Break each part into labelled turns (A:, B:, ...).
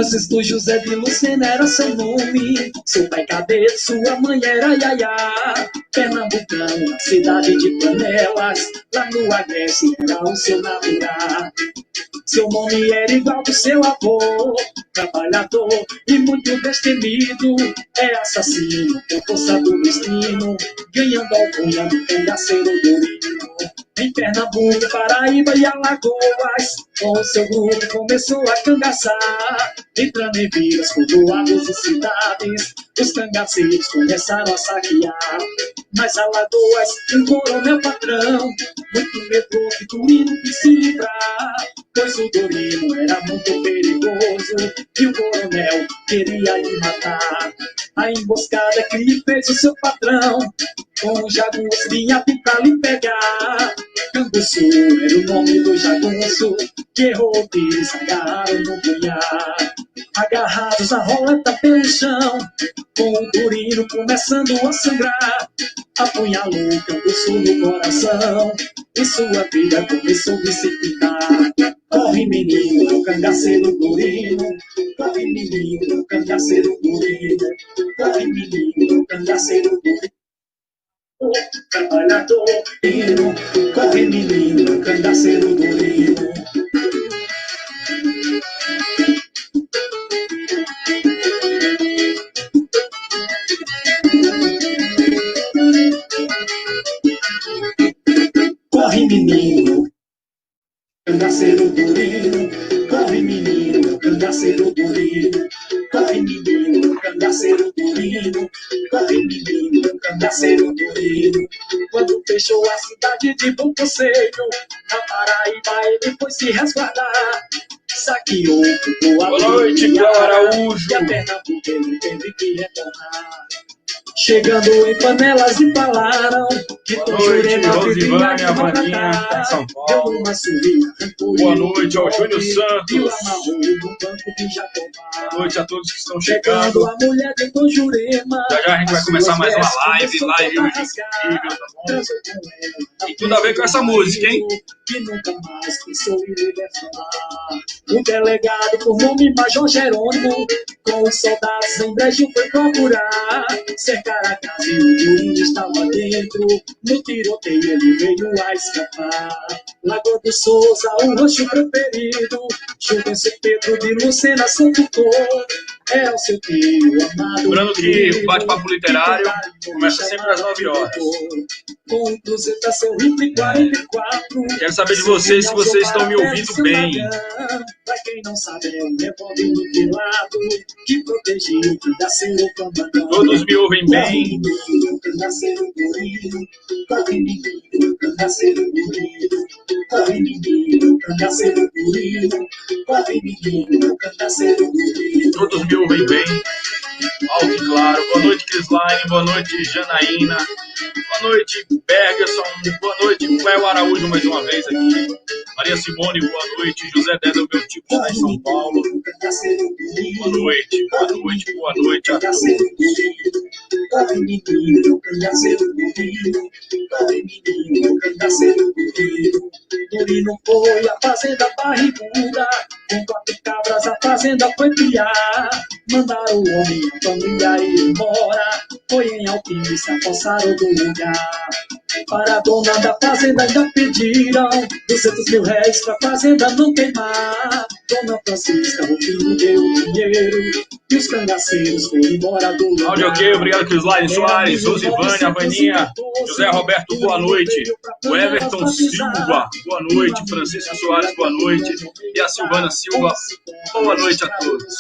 A: Francisco José de Lucena era seu nome. Seu pai cadeiro, sua mãe era Yaya. Pernambucano, na cidade de Panelas. Lá no Agreste era o seu natural. Seu nome era igual do seu avô. Trabalhador e muito destemido. É assassino, com força do destino. Ganhando alcunha do cangaceiro Dorino. Em Pernambuco, Paraíba e Alagoas, com o seu grupo começou a cangaçar. Entrando em vilas, povoados e cidades, os cangaceiros começaram a saquear. Mas Alagoas, um coronel patrão, muito medroso que Dorino quis se livrar. Pois o Dorino era muito perigoso e o coronel queria lhe matar. A emboscada que lhe fez o seu patrão, com jagunços vinha pra lhe pegar. Canguçu era o nome do jagunço, que errou o tiro, se agarraram no punhar. Agarrados a roleta pelo chão, com o Dorino começando a sangrar. Apunhalou o Canguçu no coração, e sua vida começou a se pintar. Corre menino, o cangaceiro Dorino. Corre menino, o cangaceiro Dorino. Corre menino, o cangaceiro Dorino. Trabalhador, corre menino, cangaceiro Dorino. Corre menino, cangaceiro Dorino. Corre menino, cangaceiro Dorino. Corre menino, cangaceiro Dorino. Corre menino, cangaceiro Dorino. Quando fechou a cidade de Bom Conselho, na Paraíba ele foi se resguardar. Saqueou, boa
B: noite, Cléo Araújo.
A: E a Pernambuco ele teve que retornar. Chegando em Panelas e falaram que
B: boa noite, Rosivânia, Vaninha, tá em São Paulo. Boa noite ao Júnior Santos. Boa noite a todos que estão chegando.
A: A mulher de Jurema,
B: já já a gente vai começar mais uma live incrível, tá bom? E tudo a ver com essa música, hein?
A: Que nunca mais pensou em libertar. O delegado, por nome Major Jerônimo, com os soldados em Brejo foi procurar. Cercar a casa e o Dorino estava dentro. No tiroteio ele veio a escapar. Lagoa do Souza, o roxo preferido. Juvencio Pedro de Lucena, Santo Cor. É o seu tio amado.
B: Lembrando que o bate-papo literário começa sempre às 9 horas.
A: Com o Cruzeta, seu rifle 44.
B: Quero saber de vocês se vocês estão me ouvindo bem.
A: Pra quem não sabe, é um revólver mutilado que protegiu que dá seu comandante.
B: Todos me ouvem bem.
A: Cangaceiro Dorino, corre menino, cangaceiro Dorino, corre menino, cangaceiro Dorino, corre menino, cangaceiro Dorino.
B: Todos me ouvem bem. Alto e claro. Boa noite, Crislaine. Boa noite, Janaína. Boa noite, Bergerson. Boa noite, Cléo Araújo, mais uma vez aqui. Maria Simone, boa noite. José Dédalo, meu tio, está em São Paulo. Boa noite, boa noite, boa noite a todos.
A: Corre menino, cangaceiro Dorino, corre menino, cangaceiro Dorino. Dorino foi a fazenda barriguda, com 4 cabras a fazenda foi criar. Mandaram o homem e a família ir embora, foi em Alpines, se apossaram do lugar. Para a dona da fazenda ainda pediram 200 mil réis pra fazenda não queimar. Dona Francisca, o filho deu dinheiro e os cangaceiros foram embora do lugar.
B: Áudio ok, obrigado, Crislaine Soares, Rosivânia, Vaninha, José Roberto, boa noite. O Everton Silva, boa noite. Francisco Soares, boa noite. E a Silvana Silva, boa noite a todos.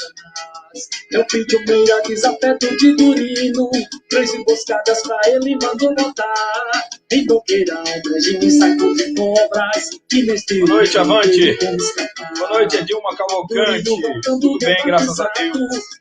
A: Eu pedi o meia desafeto de Dorino, 3 emboscadas pra ele mandou botar. Em Boqueirão, Brejinho e saco de cobras.
B: Boa noite, Avante. Boa noite, Edilma Cavalcante. Tudo bem, graças a Deus.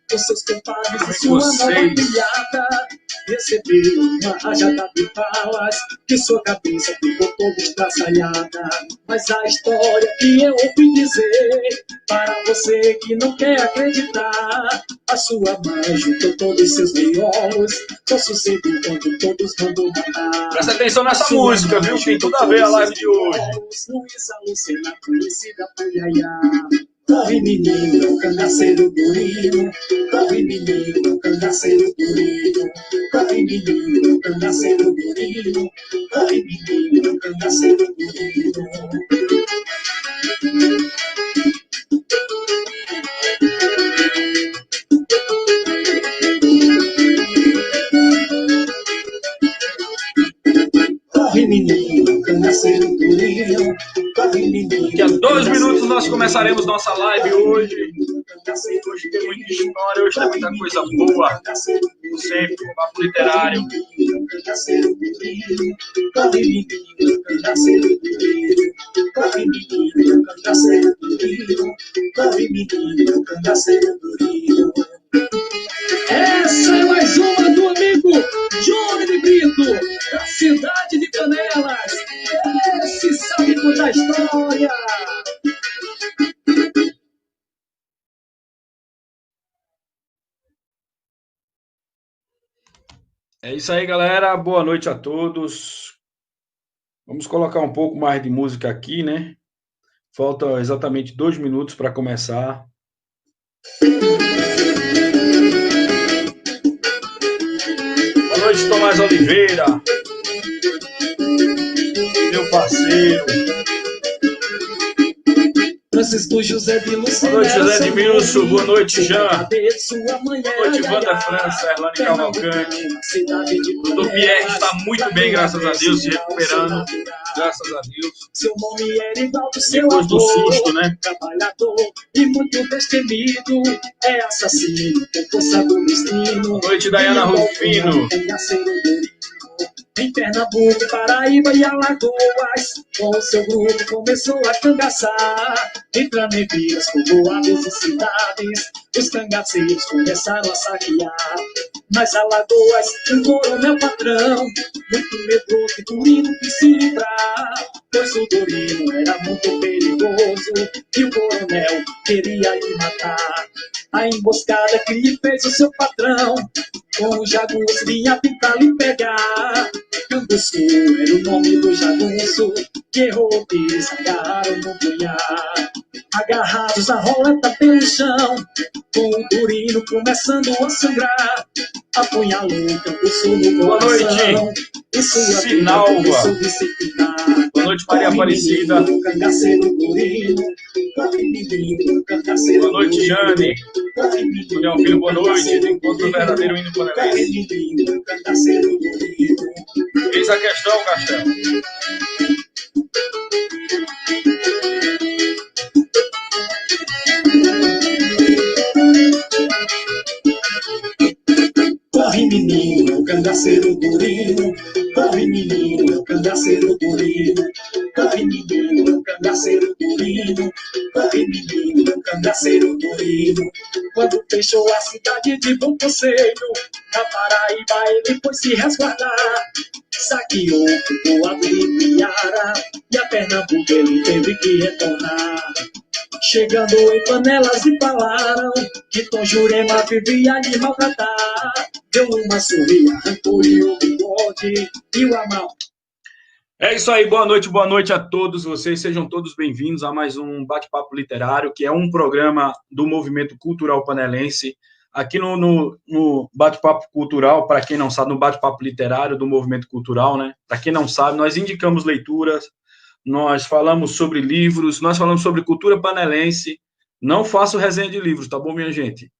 A: Com seus compadres e
B: Tudo
A: sua
B: bem com
A: nova piada. Recebeu uma rajada de balas, que sua cabeça ficou toda estraçalhada. Mas a história que eu ouvi dizer, para você que não quer acreditar, a sua mãe juntou todos seus miolos, com sossego quando todos mandou matar.
B: Presta atenção nessa música, viu? Tem tudo a ver a live de hoje.
A: Luísa Lucena, conhecida por Yaya. Corre, menino, cangaceiro durinho. Corre, menino, cangaceiro durinho. Corre, menino, cangaceiro durinho. Corre, menino, cangaceiro durinho. Corre, menino, cangaceiro durinho. Corre, menino.
B: Daqui a 2 minutos nós começaremos nossa live hoje. Hoje tem muita história, hoje tem muita coisa boa. Como sempre, papo literário.
A: Corre, menino, cangaceiro durinho. Corre, menino, cangaceiro durinho. Corre, menino, cangaceiro durinho. Essa é mais uma do amigo Johnny de Brito, da cidade de Panelas. Esse sabe contar história.
B: É isso aí, galera. Boa noite a todos. Vamos colocar um pouco mais de música aqui, né? Falta exatamente 2 minutos para começar. Boa noite, Tomás Oliveira. Meu parceiro.
A: Francisco José de Lúcia.
B: Boa noite, José de Milson. Boa noite, Jean.
A: Boa
B: noite, Wanda França, Erlane Cavalcante. O doutor Pierre está muito bem, graças a Deus, se recuperando. Graças a Deus.
A: Seu nome era igual do seu
B: Depois do susto, né?
A: Trabalhador e muito destemido. É assassino, com força do destino.
B: Boa noite, Dayana Rufino.
A: Em Pernambuco, Paraíba e Alagoas, com o seu grupo começou a cangaçar. Entrando em vilas, povoados e cidades, os cangaceiros começaram a saquear. Nas Alagoas, um coronel patrão, muito medroso e Durino quis se livrar, pois o Durino era muito perigoso e o coronel queria lhe matar. A emboscada que lhe fez o seu patrão, com o jagunço vinha pintar lhe pegar. Canguçu era o nome do jagunço, que errou eles agarraram no punhar. Agarrados a roleta pelo chão, com o Durino começando a sangrar. Apunhalou o Canguçu no coração. E sua
B: Sinalva.
A: vida começou a se pintar.
B: Boa noite, Maria Aparecida.
A: Cangaceiro Durino.
B: Boa noite, Jane. Julião Filho, boa noite. Encontro verdadeiro hino panelense. Eis a questão, Castelo.
A: Corre, menino, cangaceiro Durino. Corre, menino, cangaceiro Durino. Corre, menino, cangaceiro Durino. Corre, menino, cangaceiro Durino. Quando fechou a cidade de Bom Conselho, na Paraíba ele foi se resguardar. Saqueou o povoado de Piara, e a Pernambuco ele teve que retornar. Chegando em Panelas e falaram que Tom Jurema vivia de maltratar. Deu uma surra, arrancou-lhe o bigode e o amal.
B: É isso aí, boa noite a todos vocês, sejam todos bem-vindos a mais um Bate-Papo Literário, que é um programa do Movimento Cultural Panelense, aqui no Bate-Papo Cultural, para quem não sabe, no Bate-Papo Literário do Movimento Cultural, né? Para quem não sabe, nós indicamos leituras, nós falamos sobre livros, nós falamos sobre cultura panelense, não faço resenha de livros, tá bom, minha gente?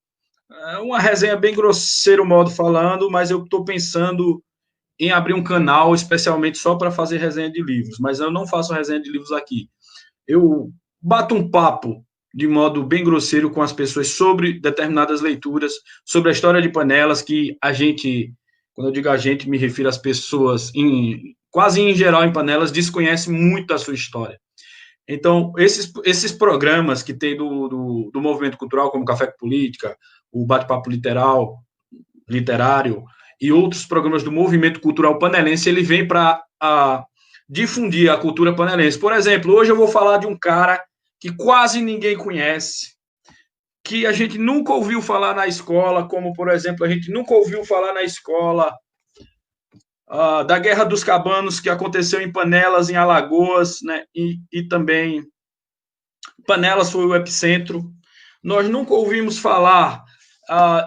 B: É uma resenha bem grosseiro modo falando, mas eu estou pensando em abrir um canal especialmente só para fazer resenha de livros, mas eu não faço resenha de livros aqui. Eu bato um papo de modo bem grosseiro com as pessoas sobre determinadas leituras, sobre a história de Panelas, que a gente, quando eu digo a gente, me refiro às pessoas, quase em geral em Panelas, desconhecem muito a sua história. Então, esses programas que tem do movimento cultural, como Café com Política, o Bate-Papo Literário, e outros programas do movimento cultural panelense, ele vem para difundir a cultura panelense. Por exemplo, hoje eu vou falar de um cara que quase ninguém conhece, que a gente nunca ouviu falar na escola, como, por exemplo, a gente nunca ouviu falar na escola da Guerra dos Cabanos, que aconteceu em Panelas, em Alagoas, né, e também Panelas foi o epicentro. Nós nunca ouvimos falar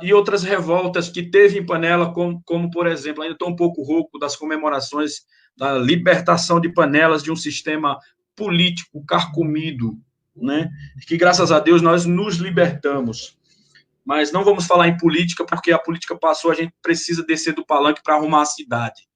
B: e outras revoltas que teve em Panela, como, por exemplo, ainda estou um pouco rouco das comemorações da libertação de Panelas de um sistema político carcomido, né? Que, graças a Deus, nós nos libertamos. Mas não vamos falar em política, porque a política passou, a gente precisa descer do palanque para arrumar a cidade,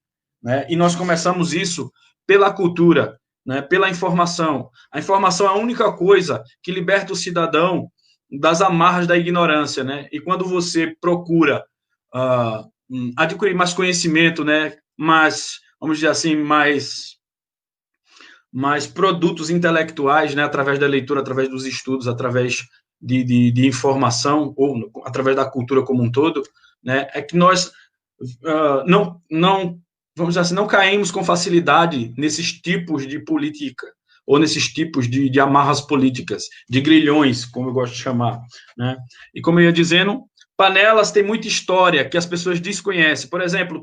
B: né? E nós começamos isso pela cultura, né? Pela informação. A informação é a única coisa que liberta o cidadão das amarras da ignorância, né? E quando você procura adquirir mais conhecimento, né? Mais, vamos dizer assim, mais produtos intelectuais, né? Através da leitura, através dos estudos, através de informação, ou através da cultura como um todo, né? É que nós não, vamos dizer assim, não caímos com facilidade nesses tipos de política, ou nesses tipos de amarras políticas, de grilhões, como eu gosto de chamar, né? E como eu ia dizendo, Panelas tem muita história que as pessoas desconhecem. Por exemplo,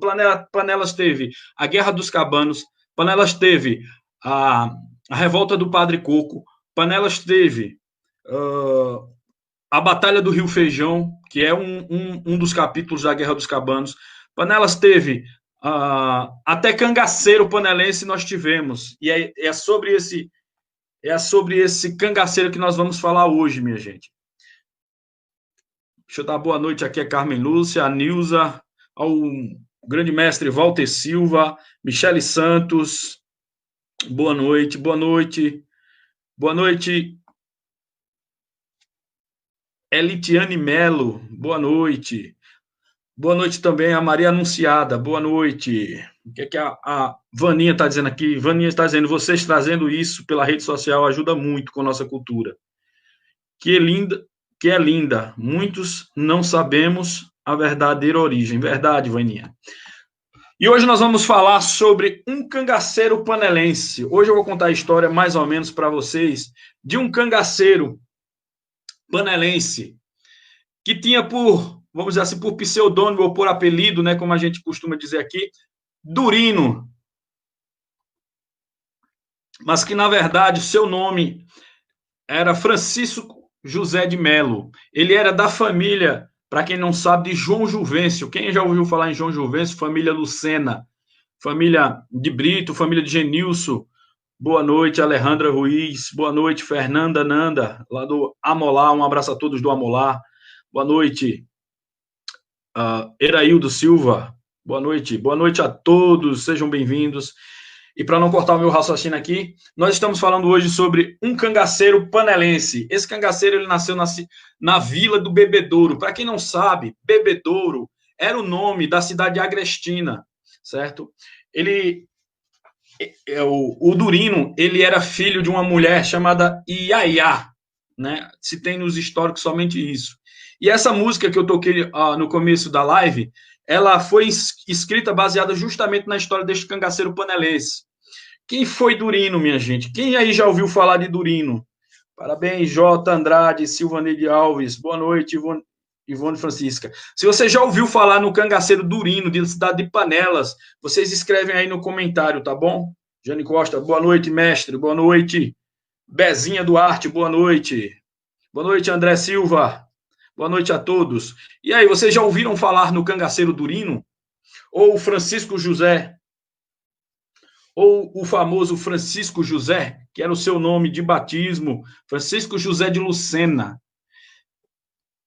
B: Panelas teve a Guerra dos Cabanos, Panelas teve a Revolta do Padre Coco, Panelas teve a Batalha do Rio Feijão, que é um dos capítulos da Guerra dos Cabanos. Panelas teve até cangaceiro panelense nós tivemos. E é sobre esse cangaceiro que nós vamos falar hoje, minha gente. Deixa eu dar boa noite aqui a Carmen Lúcia, a Nilza, ao grande mestre Walter Silva, Michele Santos. Boa noite, boa noite. Boa noite, Elitiane Melo. Boa noite. Boa noite também a Maria Anunciada. Boa noite. O que é que a Vaninha está dizendo aqui? Vaninha está dizendo, vocês trazendo isso pela rede social ajuda muito com a nossa cultura. Que é linda. Muitos não sabemos a verdadeira origem. Verdade, Vaninha. E hoje nós vamos falar sobre um cangaceiro panelense. Hoje eu vou contar a história, mais ou menos, para vocês, de um cangaceiro panelense que tinha por, vamos dizer assim, por pseudônimo ou por apelido, né, como a gente costuma dizer aqui, Durino. Mas que, na verdade, o seu nome era Francisco José de Melo. Ele era da família, para quem não sabe, de João Juvencio. Quem já ouviu falar em João Juvencio? Família Lucena, família de Brito, família de Genilson. Boa noite, Alejandra Ruiz. Boa noite, Fernanda Nanda, lá do Amolar. Um abraço a todos do Amolar. Boa noite, Eraildo Silva. Boa noite a todos, sejam bem-vindos. E para não cortar o meu raciocínio aqui, nós estamos falando hoje sobre um cangaceiro panelense. Esse cangaceiro ele nasceu na vila do Bebedouro. Para quem não sabe, Bebedouro era o nome da cidade de Agrestina, certo? O Durino, ele era filho de uma mulher chamada Iaiá, né? Se tem nos históricos somente isso. E essa música que eu toquei no começo da live, ela foi escrita baseada justamente na história deste cangaceiro panelense. Quem foi Durino, minha gente? Quem aí já ouviu falar de Durino? Parabéns, J. Andrade, Silvaneide Alves. Boa noite, Ivone Francisca. Se você já ouviu falar no cangaceiro Durino, da cidade de Panelas, vocês escrevem aí no comentário, tá bom? Jane Costa, boa noite, mestre. Boa noite. Bezinha Duarte, boa noite. Boa noite, André Silva. Boa noite a todos. E aí, vocês já ouviram falar no cangaceiro Durino? Ou Francisco José? Ou o famoso Francisco José, que era o seu nome de batismo, Francisco José de Lucena.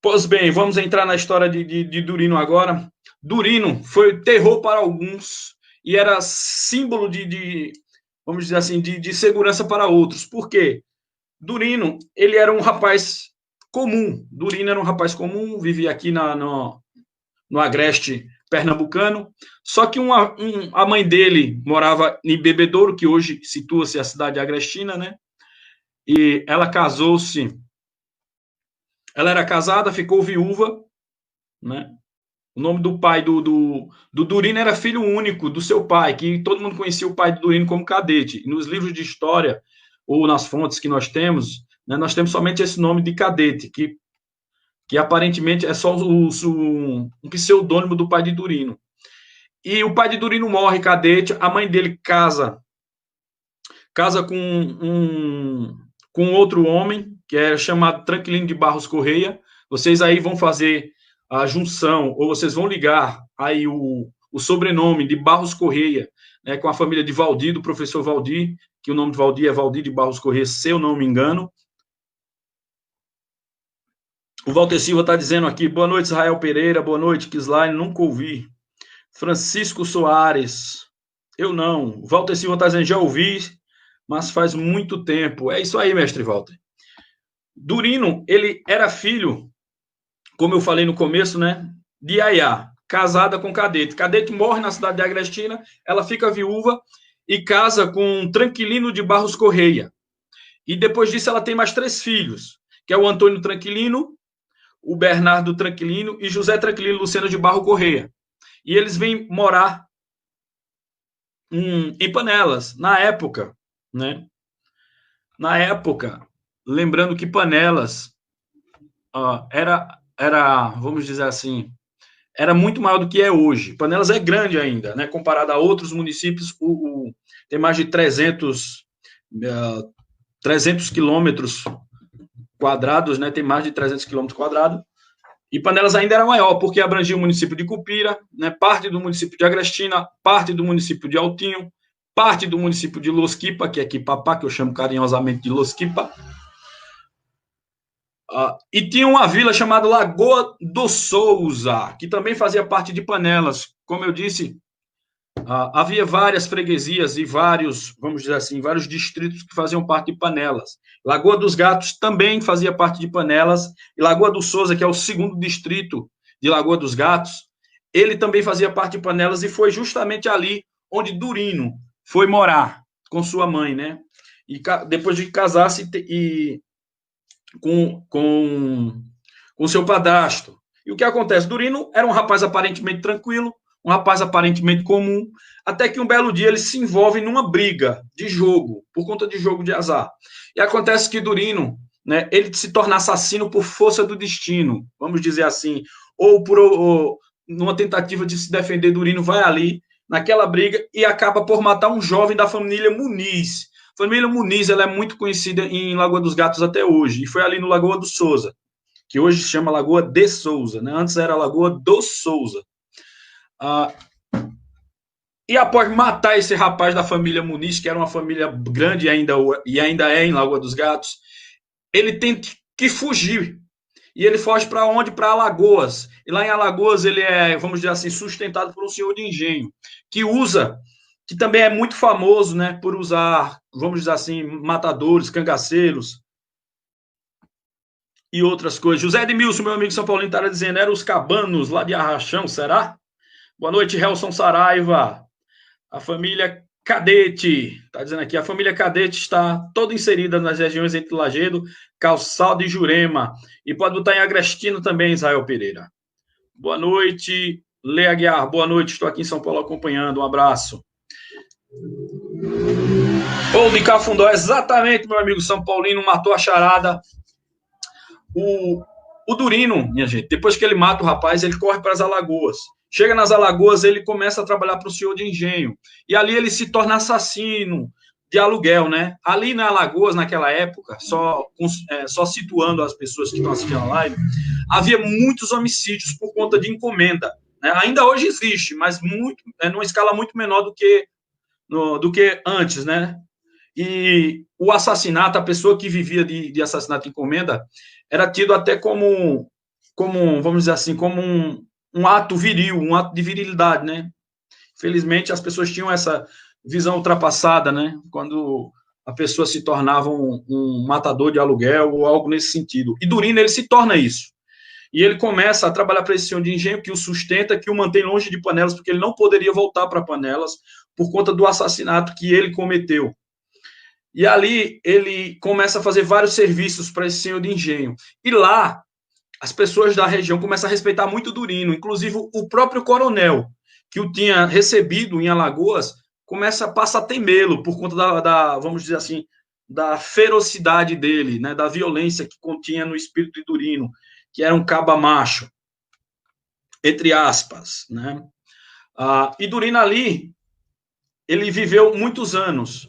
B: Pois bem, vamos entrar na história de Durino agora. Durino foi terror para alguns e era símbolo vamos dizer assim, de segurança para outros. Por quê? Durino, ele era um rapaz comum. Durino era um rapaz comum, vivia aqui no Agreste pernambucano, só que a mãe dele morava em Bebedouro, que hoje situa-se a cidade de Agrestina, né? E ela casou-se, ela era casada, ficou viúva, né? O nome do pai do Durino era filho único do seu pai, que todo mundo conhecia o pai do Durino como Cadete. E nos livros de história, ou nas fontes que nós temos, né, nós temos somente esse nome de Cadete, que aparentemente é só um pseudônimo do pai de Durino. E o pai de Durino morre, Cadete, a mãe dele casa com com outro homem, que é chamado Tranquilino de Barros Correia. Vocês aí vão fazer a junção, ou vocês vão ligar aí o sobrenome de Barros Correia, né, com a família de Valdir, do professor Valdir, que o nome de Valdir é Valdir de Barros Correia, se eu não me engano. O Walter Silva está dizendo aqui, boa noite, Israel Pereira, boa noite, Kisline, nunca ouvi. Francisco Soares, eu não. Walter Silva está dizendo, já ouvi, mas faz muito tempo. É isso aí, mestre Walter. Durino, ele era filho, como eu falei no começo, né, de Yaya, casada com Cadete. Cadete morre na cidade de Agrestina, ela fica viúva e casa com Tranquilino de Barros Correia. E depois disso ela tem mais 3 filhos, que é o Antônio Tranquilino, o Bernardo Tranquilino e José Tranquilino Lucena de Barro Correia. E eles vêm morar em Panelas, na época, né? Na época, lembrando que Panelas era, vamos dizer assim, era muito maior do que é hoje. Panelas é grande ainda, né? Comparado a outros municípios, tem mais de 300 quilômetros quadrados, né? Tem mais de 300 quilômetros quadrados. E Panelas ainda era maior, porque abrangia o município de Cupira, né? Parte do município de Agrestina, parte do município de Altinho, parte do município de Los Quipa, que é Quipapá, que eu chamo carinhosamente de Los Quipa. E tinha uma vila chamada Lagoa do Souza, que também fazia parte de Panelas. Como eu disse, havia várias freguesias e vários, vamos dizer assim, vários distritos que faziam parte de Panelas. Lagoa dos Gatos também fazia parte de Panelas, e Lagoa do Souza, que é o segundo distrito de Lagoa dos Gatos, ele também fazia parte de Panelas, e foi justamente ali onde Durino foi morar com sua mãe, né? E depois de casar-se com seu padrasto. E o que acontece? Durino era um rapaz aparentemente tranquilo, um rapaz aparentemente comum, até que um belo dia ele se envolve numa briga de jogo, por conta de jogo de azar. E acontece que Durino, né, ele se torna assassino por força do destino, vamos dizer assim, ou numa tentativa de se defender, Durino vai ali, naquela briga, e acaba por matar um jovem da família Muniz. A família Muniz, ela é muito conhecida em Lagoa dos Gatos até hoje, e foi ali no Lagoa do Souza, que hoje se chama Lagoa de Souza, né? Antes era Lagoa do Souza. E após matar esse rapaz da família Muniz, que era uma família grande e ainda é em Lagoa dos Gatos, ele tem que fugir. E ele foge para onde? Para Alagoas. E lá em Alagoas ele é, vamos dizer assim, sustentado por um senhor de engenho, que também é muito famoso, né, por usar, vamos dizer assim, matadores, cangaceiros e outras coisas. José Edmilson, meu amigo São Paulino, estava dizendo, eram os cabanos lá de Arrachão, será? Boa noite, Helson Saraiva. A família Cadete, está dizendo aqui, a família Cadete está toda inserida nas regiões entre Lagedo, Calçado e Jurema. E pode botar em Agrestina também, Israel Pereira. Boa noite, Lea Aguiar. Boa noite, estou aqui em São Paulo acompanhando. Um abraço. Ou de Cafundó, exatamente, meu amigo São Paulino, matou a charada. O Durino, minha gente, depois que ele mata o rapaz, ele corre para as Alagoas. Chega nas Alagoas, ele começa a trabalhar para o senhor de engenho. E ali ele se torna assassino de aluguel, né? Ali na Alagoas, naquela época, só situando as pessoas que estão assistindo a live, havia muitos homicídios por conta de encomenda. Né? Ainda hoje existe, mas numa escala muito menor do que antes, né? E o assassinato, a pessoa que vivia de assassinato de encomenda, era tido até como vamos dizer assim, como um ato viril, um ato de virilidade, né? Felizmente, as pessoas tinham essa visão ultrapassada, né? Quando a pessoa se tornava um matador de aluguel ou algo nesse sentido. E Durino, ele se torna isso. E ele começa a trabalhar para esse senhor de engenho que o sustenta, que o mantém longe de Panelas, porque ele não poderia voltar para Panelas por conta do assassinato que ele cometeu. E ali ele começa a fazer vários serviços para esse senhor de engenho. E lá, as pessoas da região começam a respeitar muito Durino, inclusive o próprio coronel, que o tinha recebido em Alagoas, passa a temê-lo por conta vamos dizer assim, da ferocidade dele, né, da violência que continha no espírito de Durino, que era um caba macho, entre aspas, né? E Durino ali, ele viveu muitos anos.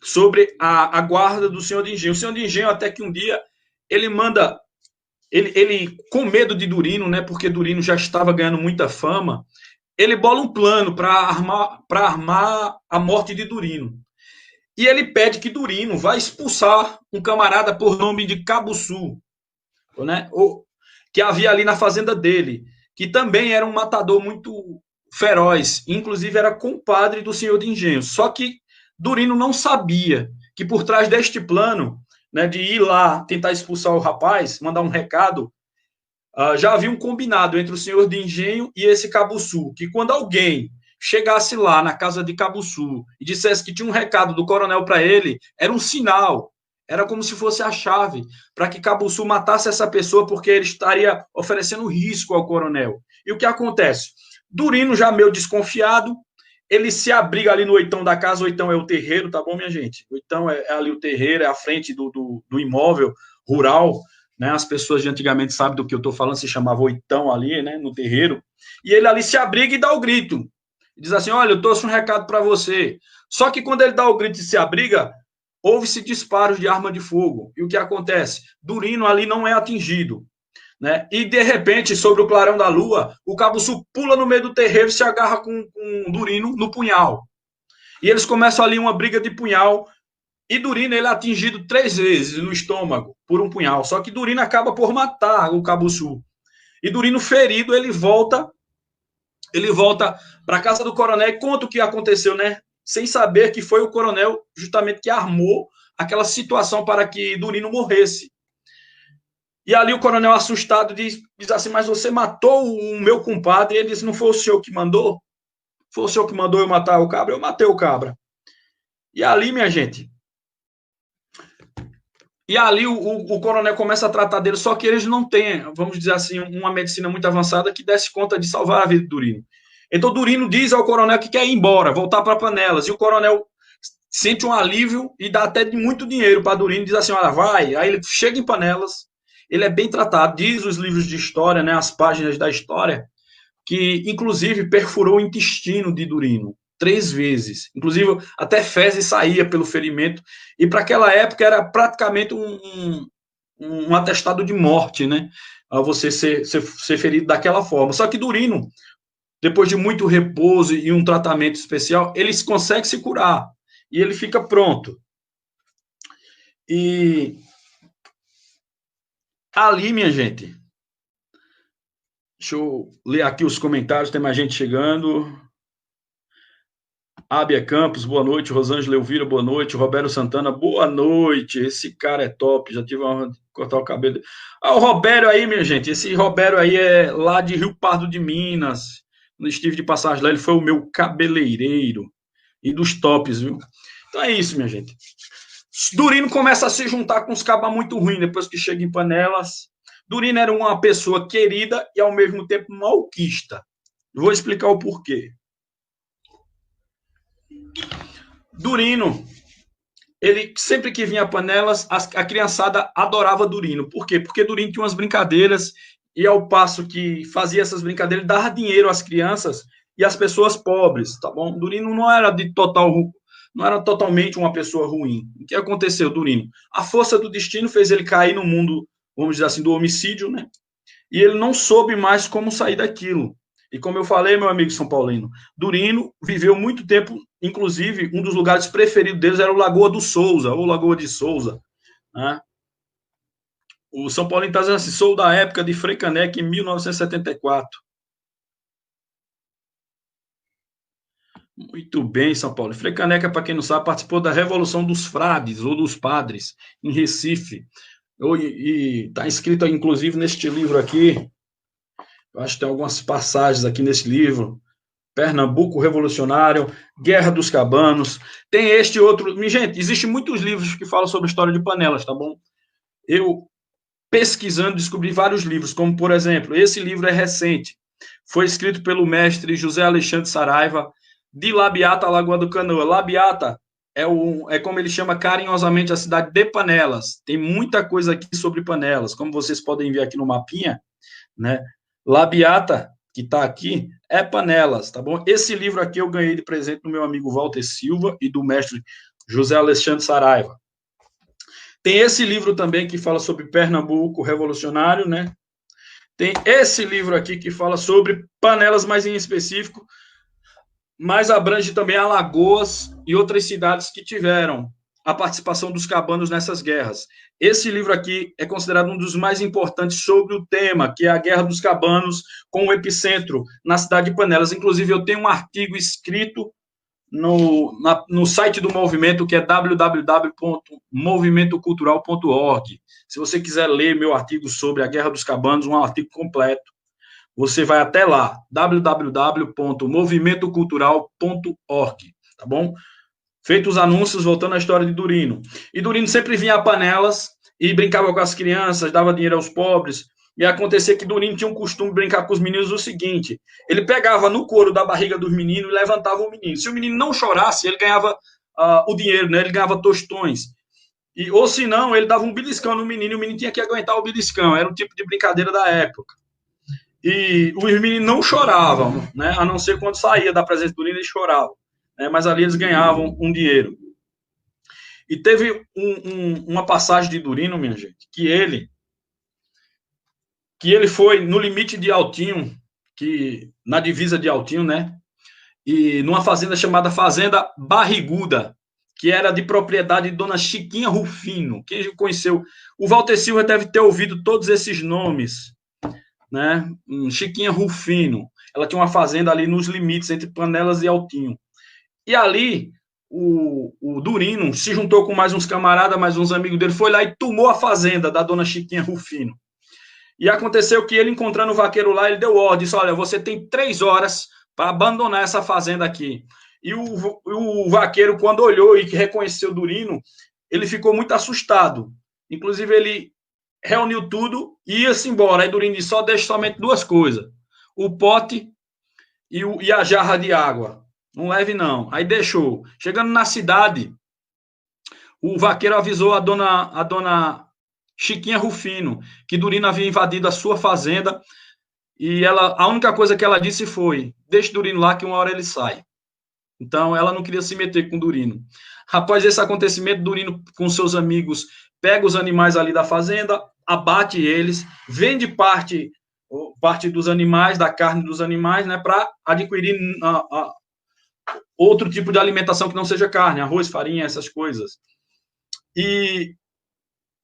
B: sobre a guarda do senhor de engenho. O senhor de engenho, até que um dia, ele manda, ele com medo de Durino, né, porque Durino já estava ganhando muita fama, ele bola um plano para armar a morte de Durino. E ele pede que Durino vá expulsar um camarada por nome de Cabuçu, né, que havia ali na fazenda dele, que também era um matador muito feroz, inclusive era compadre do senhor de engenho. Só que Durino não sabia que por trás deste plano, né, de ir lá tentar expulsar o rapaz, mandar um recado, já havia um combinado entre o senhor de engenho e esse Cabuçu, que quando alguém chegasse lá na casa de Cabuçu e dissesse que tinha um recado do coronel para ele, era um sinal, era como se fosse a chave para que Cabuçu matasse essa pessoa, porque ele estaria oferecendo risco ao coronel. E o que acontece? Durino, já meio desconfiado, ele se abriga ali no oitão da casa. O oitão é o terreiro, tá bom, minha gente? O oitão é ali o terreiro, é a frente do imóvel rural, né? As pessoas de antigamente sabem do que eu estou falando, se chamava oitão ali, né, no terreiro. E ele ali se abriga e dá o grito. Diz assim, olha, eu trouxe um recado para você. Só que quando ele dá o grito e se abriga, houve-se disparos de arma de fogo. E o que acontece? Durino ali não é atingido, né? E, de repente, sobre o clarão da lua, o Cabuçu pula no meio do terreiro e se agarra com Durino no punhal. E eles começam ali uma briga de punhal. E Durino, ele é atingido 3 vezes no estômago por um punhal. Só que Durino acaba por matar o Cabuçu. E Durino, ferido, ele volta para a casa do coronel e conta o que aconteceu, né? Sem saber que foi o coronel justamente que armou aquela situação para que Durino morresse. E ali o coronel, assustado, diz assim, mas você matou o meu compadre? E ele diz, não foi o senhor que mandou? Foi o senhor que mandou eu matar o cabra? Eu matei o cabra. E ali, minha gente, o coronel começa a tratar dele, só que eles não têm, vamos dizer assim, uma medicina muito avançada que desse conta de salvar a vida de Durino. Então Durino diz ao coronel que quer ir embora, voltar para Panelas, e o coronel sente um alívio e dá até muito dinheiro para Durino, diz assim, olha, vai. Aí ele chega em Panelas, ele é bem tratado, diz os livros de história, né, as páginas da história, que inclusive perfurou o intestino de Durino 3 vezes. Inclusive, até fezes saía pelo ferimento, e para aquela época era praticamente um atestado de morte, né? Você ser ferido daquela forma. Só que Durino, depois de muito repouso e um tratamento especial, ele consegue se curar, e ele fica pronto. E ali, minha gente, deixa eu ler aqui os comentários, tem mais gente chegando. Ábia Campos, boa noite. Rosângela Elvira, boa noite. Roberto Santana, boa noite. Esse cara é top, já tive a honra de cortar o cabelo. O Robério aí, minha gente, esse Robério aí é lá de Rio Pardo de Minas. Quando estive de passagem lá, ele foi o meu cabeleireiro. E dos tops, viu? Então é isso, minha gente. Durino começa a se juntar com uns cabas muito ruins depois que chega em Panelas. Durino era uma pessoa querida e, ao mesmo tempo, malquista. Vou explicar o porquê. Durino, ele sempre que vinha a Panelas, a criançada adorava Durino. Por quê? Porque Durino tinha umas brincadeiras, e ao passo que fazia essas brincadeiras, dava dinheiro às crianças e às pessoas pobres, tá bom? Durino não era totalmente uma pessoa ruim. O que aconteceu, Durino? A força do destino fez ele cair no mundo, vamos dizer assim, do homicídio, né? E ele não soube mais como sair daquilo. E como eu falei, meu amigo São Paulino, Durino viveu muito tempo, inclusive, um dos lugares preferidos deles era o Lagoa do Souza, ou Lagoa de Souza. Né? O São Paulino está dizendo assim, sou da época de Frei Caneca, em 1974. Muito bem, São Paulo. Frei Caneca, para quem não sabe, participou da Revolução dos Frades, ou dos Padres, em Recife. E está escrito, inclusive, neste livro aqui, eu acho que tem algumas passagens aqui nesse livro, Pernambuco Revolucionário, Guerra dos Cabanos, tem este outro... Gente, existem muitos livros que falam sobre a história de Panelas, tá bom? Eu, pesquisando, descobri vários livros, como, por exemplo, esse livro é recente, foi escrito pelo mestre José Alexandre Saraiva, de Labiata, Lagoa do Canoa. Labiata é como ele chama carinhosamente a cidade de Panelas. Tem muita coisa aqui sobre Panelas, como vocês podem ver aqui no mapinha, né? Labiata, que está aqui, é Panelas, tá bom? Esse livro aqui eu ganhei de presente do meu amigo Walter Silva e do mestre José Alexandre Saraiva. Tem esse livro também que fala sobre Pernambuco revolucionário, né? Tem esse livro aqui que fala sobre Panelas, mais em específico, mas abrange também Alagoas e outras cidades que tiveram a participação dos cabanos nessas guerras. Esse livro aqui é considerado um dos mais importantes sobre o tema, que é a Guerra dos Cabanos, com o epicentro na cidade de Panelas. Inclusive, eu tenho um artigo escrito no site do movimento, que é www.movimentocultural.org. Se você quiser ler meu artigo sobre a Guerra dos Cabanos, um artigo completo, você vai até lá, www.movimentocultural.org, tá bom? Feitos os anúncios, voltando à história de Durino. E Durino sempre vinha a Panelas e brincava com as crianças, dava dinheiro aos pobres. E acontecia que Durino tinha um costume de brincar com os meninos o seguinte: ele pegava no couro da barriga dos meninos e levantava o menino. Se o menino não chorasse, ele ganhava o dinheiro, né? Ele ganhava tostões. Ou se não, ele dava um beliscão no menino e o menino tinha que aguentar o beliscão. Era um tipo de brincadeira da época. E os meninos não choravam, né? A não ser quando saía da presença do Durino, eles choravam. Né? Mas ali eles ganhavam um dinheiro. E teve uma passagem de Durino, minha gente, que ele foi no limite de Altinho, na divisa de Altinho, né? E numa fazenda chamada Fazenda Barriguda, que era de propriedade de Dona Chiquinha Rufino. Quem conheceu? O Walter Silva deve ter ouvido todos esses nomes, né? Chiquinha Rufino. Ela tinha uma fazenda ali nos limites entre Panelas e Altinho. E ali, o Durino se juntou com mais uns camaradas, mais uns amigos dele, foi lá e tomou a fazenda da Dona Chiquinha Rufino. E aconteceu que ele, encontrando o vaqueiro lá, ele deu ordem, disse: olha, você tem 3 horas para abandonar essa fazenda aqui. E o vaqueiro, quando olhou e reconheceu Durino, ele ficou muito assustado. Inclusive, ele reuniu tudo e ia-se embora. Aí Durino disse: só deixa somente 2 coisas: o pote e a jarra de água. Não leve, não. Aí deixou. Chegando na cidade, o vaqueiro avisou a dona Chiquinha Rufino que Durino havia invadido a sua fazenda e a única coisa que ela disse foi: deixe Durino lá que uma hora ele sai. Então, ela não queria se meter com Durino. Após esse acontecimento, Durino, com seus amigos, pega os animais ali da fazenda, abate eles, vende parte dos animais, da carne dos animais, né, para adquirir outro tipo de alimentação que não seja carne, arroz, farinha, essas coisas. E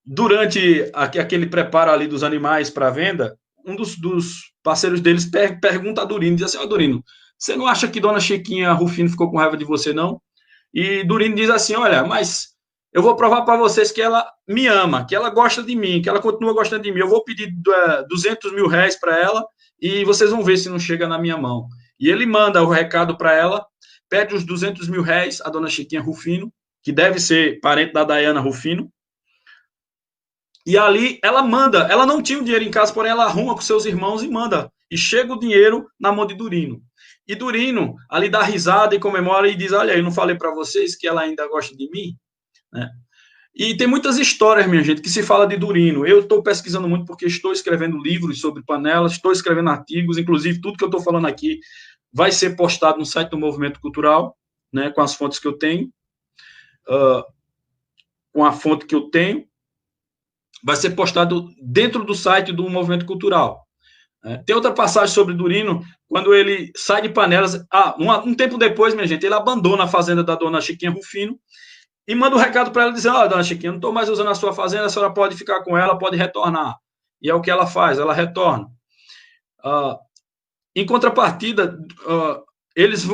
B: durante aquele preparo ali dos animais para venda, um dos parceiros deles pergunta a Durino, diz assim: ó, Durino, você não acha que Dona Chiquinha Rufino ficou com raiva de você, não? E Durino diz assim: olha, mas eu vou provar para vocês que ela me ama, que ela gosta de mim, que ela continua gostando de mim. Eu vou pedir 200 mil reais para ela e vocês vão ver se não chega na minha mão. E ele manda o recado para ela, pede os 200 mil reais a Dona Chiquinha Rufino, que deve ser parente da Dayana Rufino. E ali ela manda, ela não tinha o dinheiro em casa, porém ela arruma com seus irmãos e manda. E chega o dinheiro na mão de Durino. E Durino ali dá risada e comemora e diz: olha, eu não falei para vocês que ela ainda gosta de mim? Né? E tem muitas histórias, minha gente, que se fala de Durino. Eu estou pesquisando muito porque estou escrevendo livros sobre Panelas, estou escrevendo artigos, inclusive tudo que eu estou falando aqui vai ser postado no site do Movimento Cultural, né, com as fontes que eu tenho, vai ser postado dentro do site do Movimento Cultural. Tem outra passagem sobre Durino, quando ele sai de Panelas. Um tempo depois, minha gente, ele abandona a fazenda da Dona Chiquinha Rufino e manda um recado para ela, dizendo: ó, Dona Chiquinha, não estou mais usando a sua fazenda, a senhora pode ficar com ela, pode retornar. E é o que ela faz, ela retorna. Em contrapartida, eles,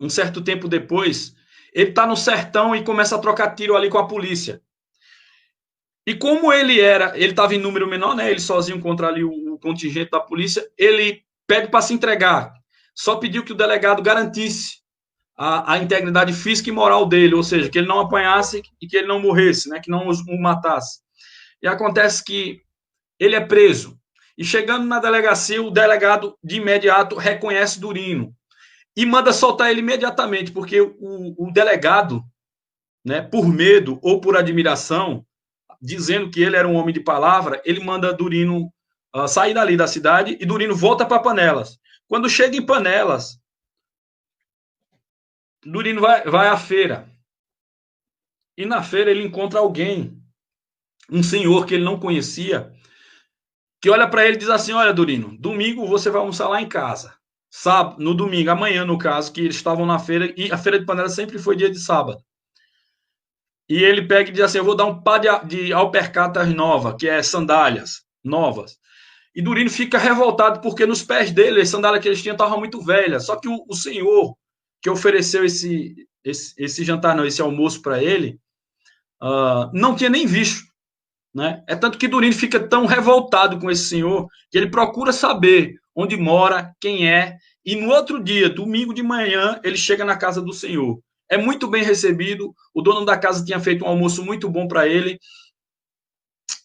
B: um certo tempo depois, ele está no sertão e começa a trocar tiro ali com a polícia. E como ele estava em número menor, né? Ele sozinho contra ali o contingente da polícia, ele pede para se entregar. Só pediu que o delegado garantisse a integridade física e moral dele, ou seja, que ele não apanhasse e que ele não morresse, né? Que não o matasse. E acontece que ele é preso. E chegando na delegacia, o delegado de imediato reconhece Durino e manda soltar ele imediatamente, porque o delegado, né, por medo ou por admiração, dizendo que ele era um homem de palavra, ele manda Durino sair dali da cidade e Durino volta para Panelas. Quando chega em Panelas,
A: Durino vai à feira. E na feira ele encontra alguém, um senhor que ele não conhecia, que olha para ele e diz assim: olha, Durino, domingo você vai almoçar lá em casa. Sábado, no domingo, amanhã, no caso, que eles estavam na feira, e a feira de panela sempre foi dia de sábado. E ele pega e diz assim: eu vou dar um par de alpercatas novas, que é sandálias novas. E Durino fica revoltado porque nos pés dele, as sandálias que eles tinham estavam muito velhas. Só que o senhor que ofereceu esse jantar, não, esse almoço para ele, não tinha nem visto. Né? É tanto que Durino fica tão revoltado com esse senhor que ele procura saber onde mora, quem é, e no outro dia, domingo de manhã, ele chega na casa do senhor. É muito bem recebido, o dono da casa tinha feito um almoço muito bom para ele,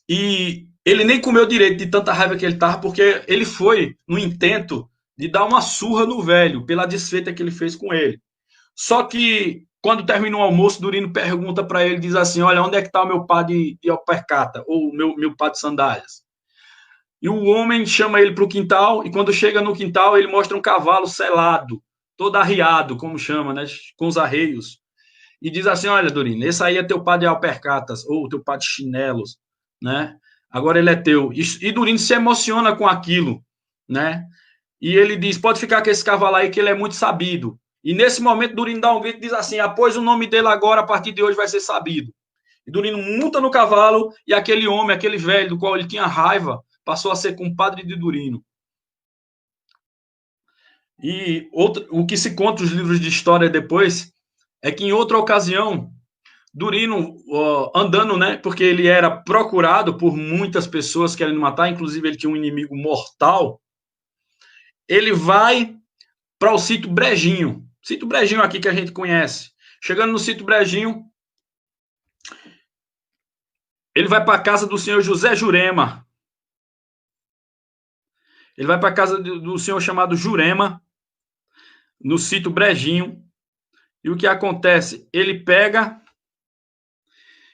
A: e ele nem comeu direito de tanta raiva que ele estava, porque ele foi no intento de dar uma surra no velho, pela desfeita que ele fez com ele. Só que, quando termina o almoço, Durino pergunta para ele, diz assim: olha, onde é que está o meu par de alpercata, ou meu par de sandálias? E o homem chama ele para o quintal, e quando chega no quintal, ele mostra um cavalo selado, todo arriado, como chama, né, com os arreios. E diz assim: olha, Durino, esse aí é teu par de alpercatas, ou teu par de chinelos, né? Agora ele é teu. E Durino se emociona com aquilo, né? E ele diz: pode ficar com esse cavalo aí, que ele é muito sabido. E nesse momento, Durino dá um grito e diz assim: após o nome dele agora, a partir de hoje, vai ser sabido. E Durino monta no cavalo, e aquele homem, aquele velho, do qual ele tinha raiva, passou a ser compadre de Durino. E o que se conta nos livros de história depois é que, em outra ocasião, Durino, andando, né, porque ele era procurado por muitas pessoas querendo matar, inclusive ele tinha um inimigo mortal, ele vai para o sítio Brejinho. Sítio Brejinho aqui que a gente conhece. Chegando no sítio Brejinho, ele vai para a casa do senhor José Jurema. Ele vai para a casa do senhor chamado Jurema, no sítio Brejinho. E o que acontece? Ele pega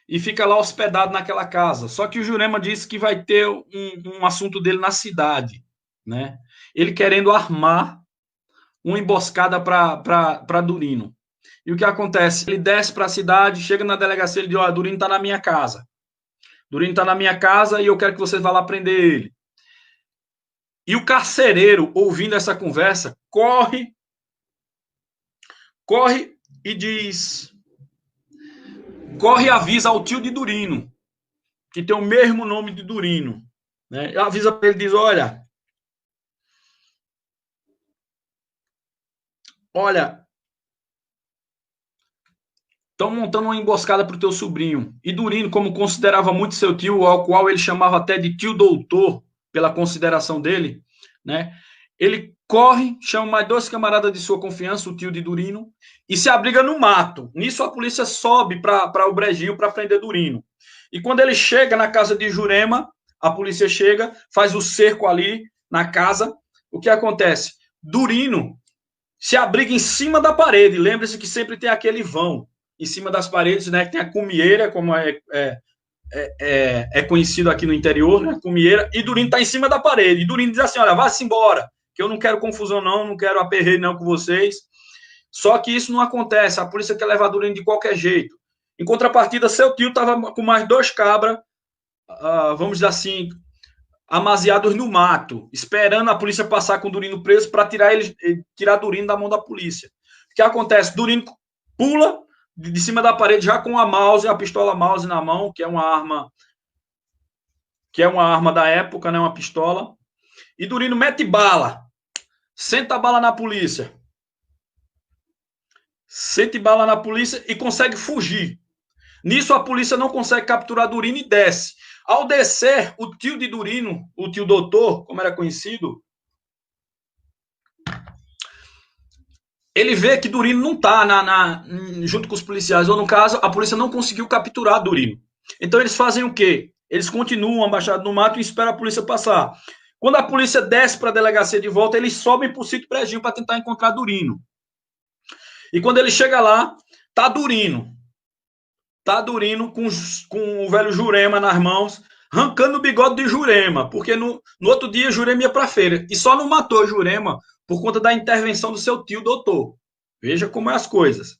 A: e fica lá hospedado naquela casa. Só que o Jurema disse que vai ter um assunto dele na cidade, né? Ele querendo armar uma emboscada para Durino. E o que acontece? Ele desce para a cidade, chega na delegacia, ele diz: ó, Durino está na minha casa. Durino está na minha casa e eu quero que vocês vá lá prender ele. E o carcereiro, ouvindo essa conversa, corre e diz... Corre e avisa ao tio de Durino, que tem o mesmo nome de Durino. Né? Avisa para ele, diz: olha, estão montando uma emboscada para o teu sobrinho. E Durino, como considerava muito seu tio, ao qual ele chamava até de tio doutor, pela consideração dele, né? Ele corre, chama mais 2 camaradas de sua confiança, o tio de Durino, e se abriga no mato. Nisso a polícia sobe para o Brejinho para prender Durino. E quando ele chega na casa de Jurema, a polícia chega, faz o cerco ali na casa. O que acontece? Durino se abriga em cima da parede. Lembre-se que sempre tem aquele vão em cima das paredes, né? Que tem a cumieira, como é conhecido aqui no interior, né? A cumieira. E Durino está em cima da parede. E Durino diz assim: olha, vá-se embora, que eu não quero confusão não quero aperreio não com vocês. Só que isso não acontece. A polícia quer levar Durino de qualquer jeito. Em contrapartida, seu tio estava com mais 2 cabras, vamos dizer assim, amaziados no mato, esperando a polícia passar com o Durino preso para tirar Durino da mão da polícia. O que acontece? Durino pula de cima da parede já com a pistola mouse na mão, que é uma arma da época, né, uma pistola. E Durino mete bala, senta a bala na polícia. Sente bala na polícia e consegue fugir. Nisso a polícia não consegue capturar Durino e desce. Ao descer, o tio de Durino, o tio doutor, como era conhecido, ele vê que Durino não está junto com os policiais, ou no caso, a polícia não conseguiu capturar Durino. Então eles fazem o quê? Eles continuam abaixados no mato e esperam a polícia passar. Quando a polícia desce para a delegacia de volta, eles sobem para o sítio Brejinho para tentar encontrar Durino. E quando ele chega lá, tá Durino com o velho Jurema nas mãos, arrancando o bigode de Jurema, porque no outro dia Jurema ia para a feira. E só não matou Jurema por conta da intervenção do seu tio doutor. Veja como é as coisas.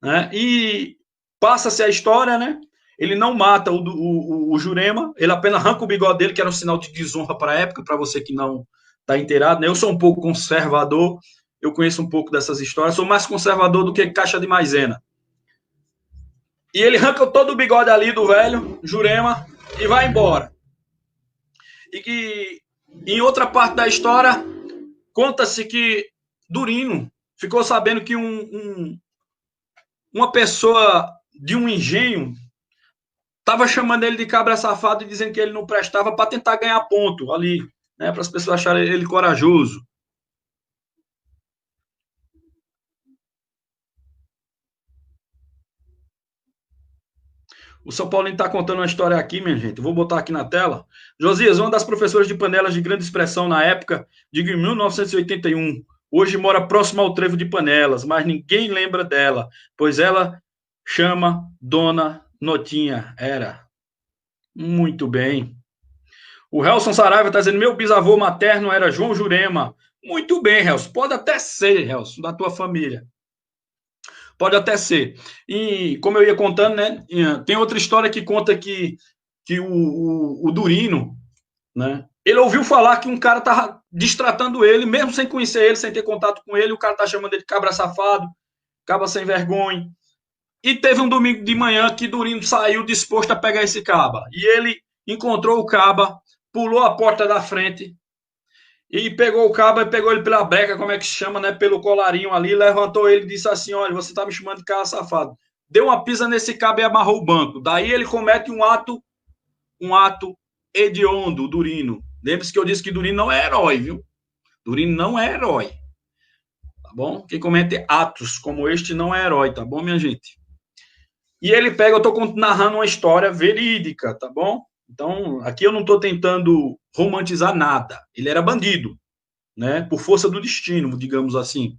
B: né? E passa-se a história, né? Ele não mata o Jurema, ele apenas arranca o bigode dele, que era um sinal de desonra para a época, para você que não está inteirado, né? Eu sou um pouco conservador, eu conheço um pouco dessas histórias, sou mais conservador do que caixa de maisena. E ele arranca todo o bigode ali do velho, Jurema, e vai embora. E que, em outra parte da história, conta-se que Durino ficou sabendo que uma pessoa de um engenho estava chamando ele de cabra safado e dizendo que ele não prestava para tentar ganhar ponto ali, né, para as pessoas acharem ele corajoso. O São Paulino está contando uma história aqui, minha gente. Vou botar aqui na tela. Josias, uma das professoras de panelas de grande expressão na época, digo em 1981. Hoje mora próximo ao trevo de Panelas, mas ninguém lembra dela, pois ela chama Dona Notinha. Era. Muito bem. O Helson Saraiva está dizendo: meu bisavô materno era João Jurema. Muito bem, Helson. Pode até ser, Helson, da tua família. Pode até ser. E, como eu ia contando, né, tem outra história que conta que o Durino, né, ele ouviu falar que um cara estava destratando ele, mesmo sem conhecer ele, sem ter contato com ele, o cara tá chamando ele de cabra safado, cabra sem vergonha. E teve um domingo de manhã que Durino saiu disposto a pegar esse caba. E ele encontrou o caba, pulou a porta da frente e pegou o cabo e pegou ele pela breca, como é que se chama, né? Pelo colarinho ali, levantou ele e disse assim: olha, você tá me chamando de cara safado. Deu uma pisa nesse cabo e amarrou o banco. Daí ele comete um ato hediondo, Durino. Lembre-se que eu disse que Durino não é herói, viu? Durino não é herói. Tá bom? Quem comete atos como este não é herói, tá bom, minha gente? E ele pega, eu tô narrando uma história verídica, tá bom? Então, aqui eu não tô tentando romantizar nada. Ele era bandido, né? Por força do destino, digamos assim.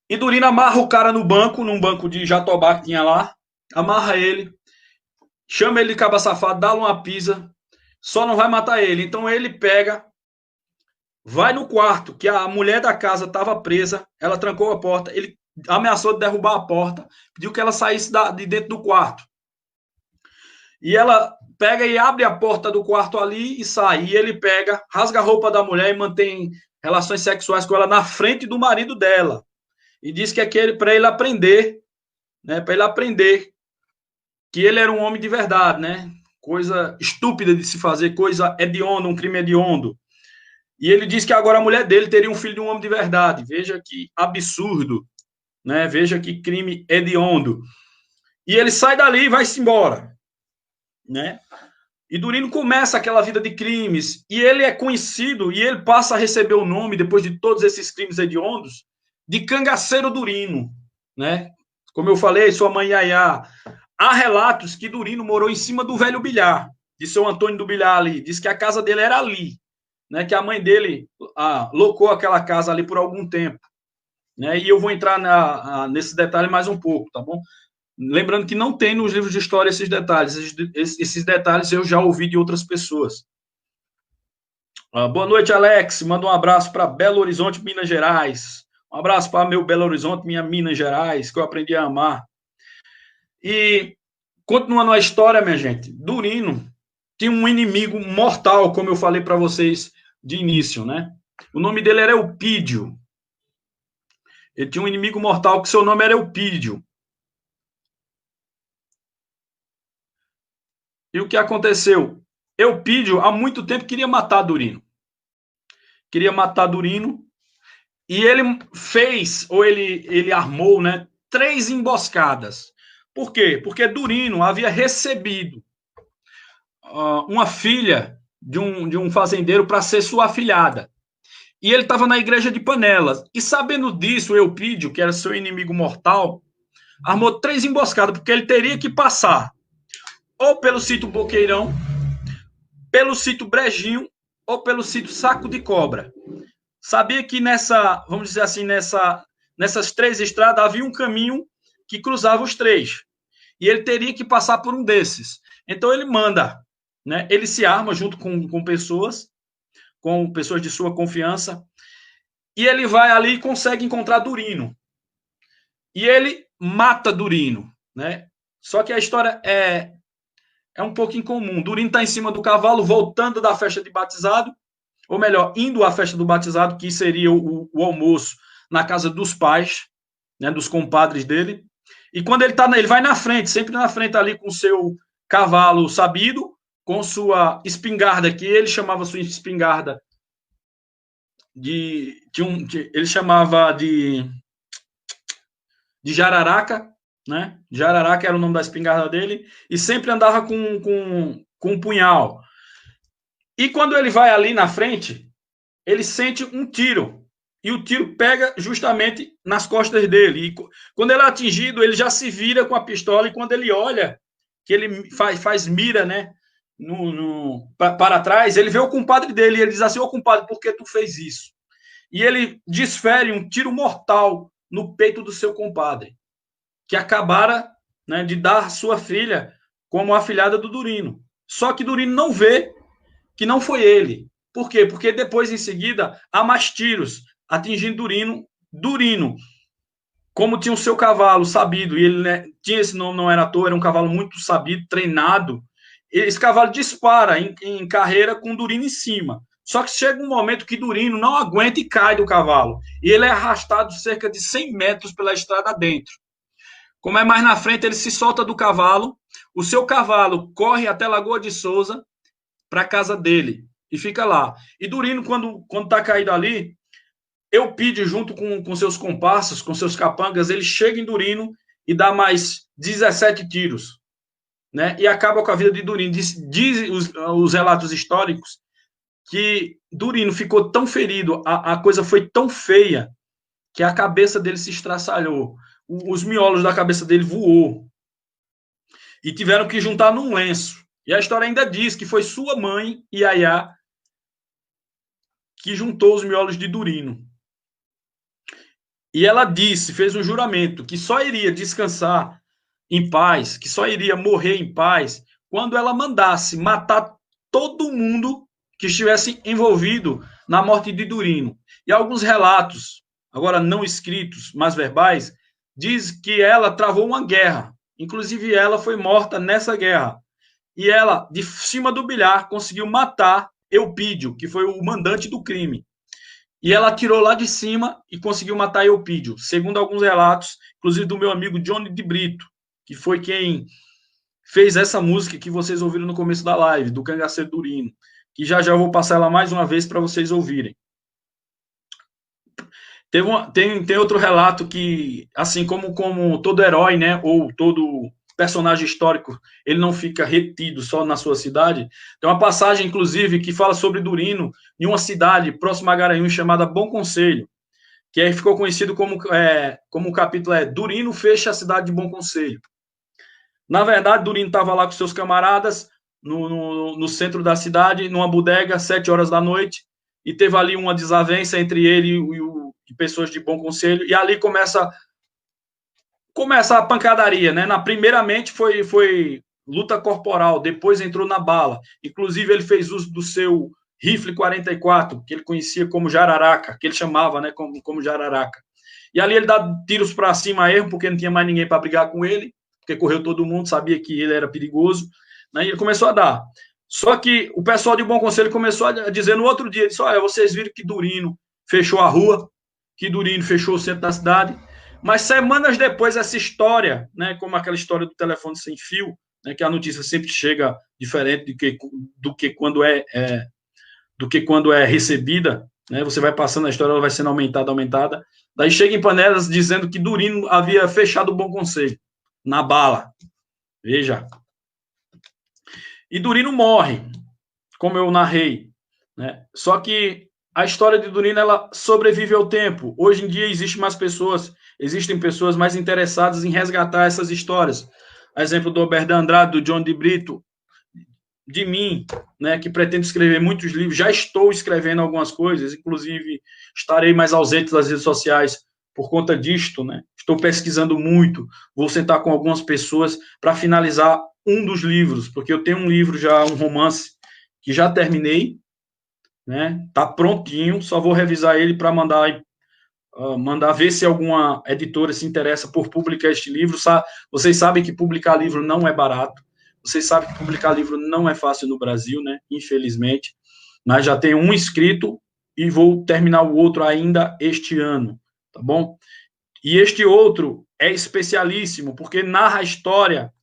B: E Durino amarra o cara no banco, num banco de Jatobá que tinha lá, amarra ele, chama ele de caba safado, dá-lhe uma pisa, só não vai matar ele. Então ele pega, vai no quarto, que a mulher da casa estava presa, ela trancou a porta, ele ameaçou de derrubar a porta, pediu que ela saísse de dentro do quarto. E ela pega e abre a porta do quarto ali e sai. E ele pega, rasga a roupa da mulher e mantém relações sexuais com ela na frente do marido dela. E diz que é para ele aprender, né? Para ele aprender que ele era um homem de verdade, né? Coisa estúpida de se fazer, coisa hedionda, um crime hediondo. E ele diz que agora a mulher dele teria um filho de um homem de verdade. Veja que absurdo, né? Veja que crime hediondo. E ele sai dali e vai-se embora, né? E Durino começa aquela vida de crimes, e ele é conhecido, e ele passa a receber o nome, depois de todos esses crimes hediondos, de Cangaceiro Durino, né? Como eu falei, sua mãe Yaya. Há relatos que Durino morou em cima do velho Bilhar, de seu Antônio do Bilhar ali. Diz que a casa dele era ali, né? Que a mãe dele locou aquela casa ali por algum tempo, né? E eu vou entrar nesse detalhe mais um pouco, tá bom? Lembrando que não tem nos livros de história esses detalhes. Esses detalhes eu já ouvi de outras pessoas. Boa noite, Alex. Manda um abraço para Belo Horizonte, Minas Gerais. Um abraço para meu Belo Horizonte, minha Minas Gerais, que eu aprendi a amar. E, continuando a história, minha gente, Durino tinha um inimigo mortal, como eu falei para vocês de início, né? O nome dele era Eupídio. Ele tinha um inimigo mortal que seu nome era Eupídio. E o que aconteceu? Eupídio, há muito tempo, queria matar Durino. Queria matar Durino. E ele fez, ou ele armou, né, 3 emboscadas. Por quê? Porque Durino havia recebido uma filha de um fazendeiro para ser sua afilhada. E ele estava na igreja de Panelas. E sabendo disso, Eupídio, que era seu inimigo mortal, armou 3 emboscadas, porque ele teria que passar ou pelo sítio Boqueirão, pelo sítio Brejinho, ou pelo sítio Saco de Cobra. Sabia que vamos dizer assim, nessas 3 estradas havia um caminho que cruzava os 3. E ele teria que passar por um desses. Então ele manda, né? Ele se arma junto com pessoas de sua confiança, e ele vai ali e consegue encontrar Durino. E ele mata Durino, né? Só que a história é um pouco incomum. Durino está em cima do cavalo, voltando da festa de batizado, ou melhor, indo à festa do batizado, que seria o almoço na casa dos pais, né, dos compadres dele. E quando ele vai na frente, sempre na frente ali com o seu cavalo sabido, com sua espingarda, que ele chamava sua espingarda ele chamava de jararaca, né? Jararaca era o nome da espingarda dele, e sempre andava com um punhal. E quando ele vai ali na frente, ele sente um tiro, e o tiro pega justamente nas costas dele. E quando ele é atingido, ele já se vira com a pistola, e quando ele olha, que ele faz mira, né, para trás, ele vê o compadre dele, e ele diz assim: ô compadre, por que tu fez isso? E ele desfere um tiro mortal no peito do seu compadre, que acabara, né, de dar sua filha como afilhada do Durino. Só que Durino não vê que não foi ele. Por quê? Porque depois, em seguida, há mais tiros atingindo Durino. Durino, como tinha o seu cavalo sabido, e ele, né, tinha esse nome, não era à toa, era um cavalo muito sabido, treinado, esse cavalo dispara em carreira com Durino em cima. Só que chega um momento que Durino não aguenta e cai do cavalo. E ele é arrastado cerca de 100 metros pela estrada dentro. Como é mais na frente, ele se solta do cavalo. O seu cavalo corre até Lagoa de Souza para a casa dele e fica lá. E Durino, quando está caído ali, Eupídio, junto com seus comparsas, com seus capangas, ele chega em Durino e dá mais 17 tiros, né? E acaba com a vida de Durino. Diz os relatos históricos que Durino ficou tão ferido, a coisa foi tão feia, que a cabeça dele se estraçalhou. Os miolos da cabeça dele voou. E tiveram que juntar num lenço. E a história ainda diz que foi sua mãe, Iaiá, que juntou os miolos de Durino. E ela disse, fez um juramento, que só iria descansar em paz, que só iria morrer em paz, quando ela mandasse matar todo mundo que estivesse envolvido na morte de Durino. E alguns relatos, agora não escritos, mas verbais, diz que ela travou uma guerra. Inclusive, ela foi morta nessa guerra. E ela, de cima do bilhar, conseguiu matar Eupídio, que foi o mandante do crime. E ela atirou lá de cima e conseguiu matar Eupídio, segundo alguns relatos, inclusive do meu amigo Johnny de Brito, que foi quem fez essa música que vocês ouviram no começo da live, do Cangaceiro Durino, que já vou passar ela mais uma vez para vocês ouvirem. Tem outro relato que, assim como todo herói, né, ou todo personagem histórico, ele não fica retido só na sua cidade. Tem uma passagem, inclusive, que fala sobre Durino em uma cidade próxima a Garanhuns chamada Bom Conselho, que aí ficou conhecido como o capítulo Durino fecha a cidade de Bom Conselho. Na verdade, Durino estava lá com seus camaradas no centro da cidade, numa bodega, 7 horas da noite, e teve ali uma desavença entre ele e pessoas de Bom Conselho, e ali começa a pancadaria, né? Primeiramente foi luta corporal, depois entrou na bala. Inclusive, ele fez uso do seu rifle 44, que ele conhecia como jararaca, que ele chamava, né, como jararaca. E ali ele dá tiros para cima a erro, porque não tinha mais ninguém para brigar com ele, porque correu todo mundo, sabia que ele era perigoso, né? E ele começou a dar. Só que o pessoal de Bom Conselho começou a dizer no outro dia, disse, olha, vocês viram que Durino fechou a rua, que Durino fechou o centro da cidade, mas semanas depois essa história, né, como aquela história do telefone sem fio, né, que a notícia sempre chega diferente do que quando é recebida, né, você vai passando a história, ela vai sendo aumentada, daí chega em panelas dizendo que Durino havia fechado o Bom Conselho, na bala, veja. E Durino morre, como eu narrei, né, só que a história de Durino, ela sobrevive ao tempo. Hoje em dia existem pessoas mais interessadas em resgatar essas histórias. Exemplo do Oberdan Andrade, do John de Brito, de mim, né, que pretendo escrever muitos livros. Já estou escrevendo algumas coisas, inclusive estarei mais ausente das redes sociais por conta disto, né? Estou pesquisando muito, vou sentar com algumas pessoas para finalizar um dos livros, porque eu tenho um livro já, um romance, que já terminei, né? Tá prontinho, só vou revisar ele para mandar mandar ver se alguma editora se interessa por publicar este livro. Vocês sabem que publicar livro não é barato. Vocês sabem que publicar livro não é fácil no Brasil, né? Infelizmente. Mas já tenho um inscrito e vou terminar o outro ainda este ano, tá bom? E este outro é especialíssimo, porque narra a história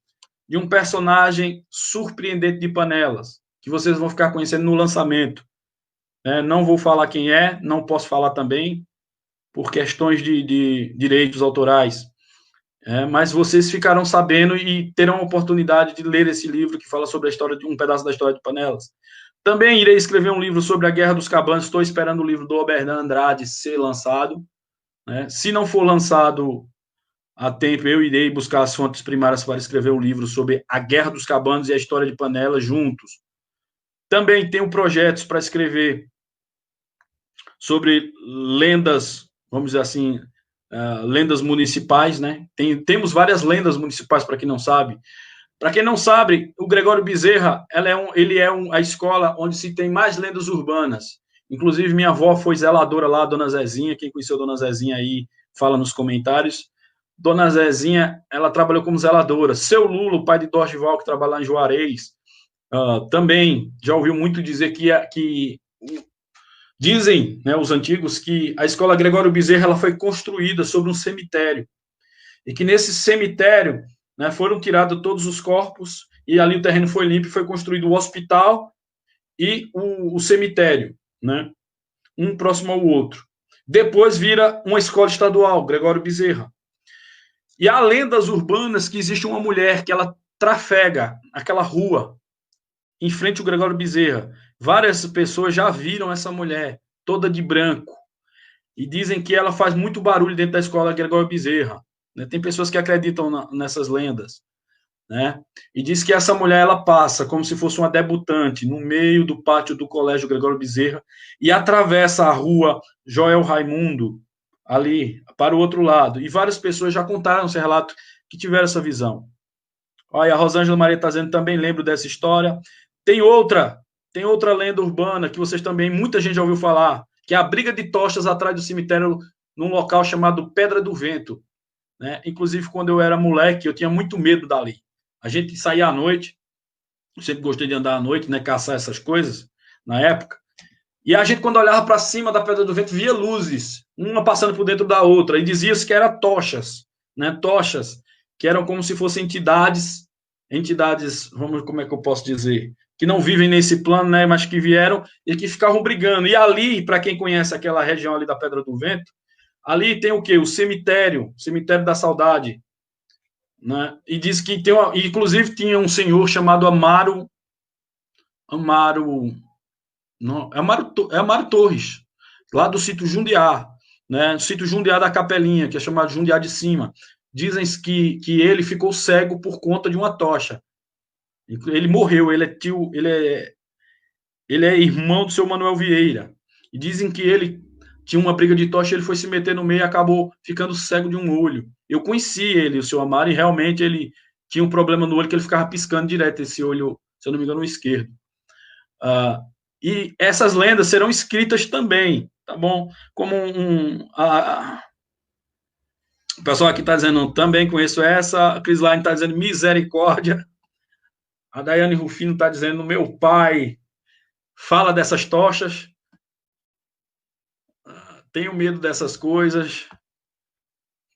B: de um personagem surpreendente de Panelas, que vocês vão ficar conhecendo no lançamento. Não vou falar quem é, não posso falar também, por questões de direitos autorais. Mas vocês ficarão sabendo e terão a oportunidade de ler esse livro que fala sobre a história de um pedaço da história de Panelas. Também irei escrever um livro sobre a Guerra dos Cabanos. Estou esperando o livro do Oberdan Andrade ser lançado. Se não for lançado a tempo, eu irei buscar as fontes primárias para escrever um livro sobre a Guerra dos Cabanos e a história de Panelas juntos. Também tenho projetos para escrever sobre lendas, vamos dizer assim, lendas municipais, né? Temos várias lendas municipais, para quem não sabe. Para quem não sabe, o Gregório Bezerra, ele é a escola onde se tem mais lendas urbanas. Inclusive, minha avó foi zeladora lá, Dona Zezinha. Quem conheceu Dona Zezinha aí, fala nos comentários. Dona Zezinha, ela trabalhou como zeladora. Seu Lulo, pai de Dorgival, que trabalha lá em Juarez, também já ouviu muito dizer que dizem, né, os antigos, que a escola Gregório Bezerra ela foi construída sobre um cemitério. E que nesse cemitério, né, foram tirados todos os corpos, e ali o terreno foi limpo e foi construído o hospital e o cemitério, né, um próximo ao outro. Depois vira uma escola estadual, Gregório Bezerra. E há lendas urbanas que existe uma mulher que ela trafega aquela rua em frente ao Gregório Bezerra. Várias pessoas já viram essa mulher, toda de branco, e dizem que ela faz muito barulho dentro da escola Gregório Bezerra. Tem pessoas que acreditam nessas lendas, né? E diz que essa mulher ela passa como se fosse uma debutante no meio do pátio do Colégio Gregório Bezerra e atravessa a rua Joel Raimundo ali para o outro lado. E várias pessoas já contaram esse relato que tiveram essa visão. Olha, a Rosângela Maria está dizendo, também lembro dessa história. Tem outra lenda urbana que vocês também, muita gente já ouviu falar, que é a briga de tochas atrás do cemitério num local chamado Pedra do Vento. Né? Inclusive, quando eu era moleque, eu tinha muito medo dali. A gente saía à noite, eu sempre gostei de andar à noite, né, caçar essas coisas, na época, e a gente, quando olhava para cima da Pedra do Vento, via luzes, uma passando por dentro da outra, e dizia-se que eram tochas, né, tochas, que eram como se fossem entidades, como é que eu posso dizer, que não vivem nesse plano, né, mas que vieram e que ficavam brigando. E ali, para quem conhece aquela região ali da Pedra do Vento, ali tem o quê? O cemitério da Saudade, né? E diz que inclusive tinha um senhor chamado Amaro Torres, lá do sítio Jundiá, né? O sítio Jundiá da Capelinha, que é chamado Jundiá de Cima. Dizem que ele ficou cego por conta de uma tocha. Ele morreu, ele é irmão do seu Manuel Vieira. E dizem que ele tinha uma briga de tocha, ele foi se meter no meio e acabou ficando cego de um olho. Eu conheci ele, o seu Amaro, e realmente ele tinha um problema no olho que ele ficava piscando direto, esse olho, se eu não me engano, o esquerdo. E essas lendas serão escritas também, tá bom? Como o pessoal aqui está dizendo, também conheço essa, a Cris Line está dizendo misericórdia, a Daiane Rufino está dizendo, meu pai fala dessas tochas, tenho medo dessas coisas.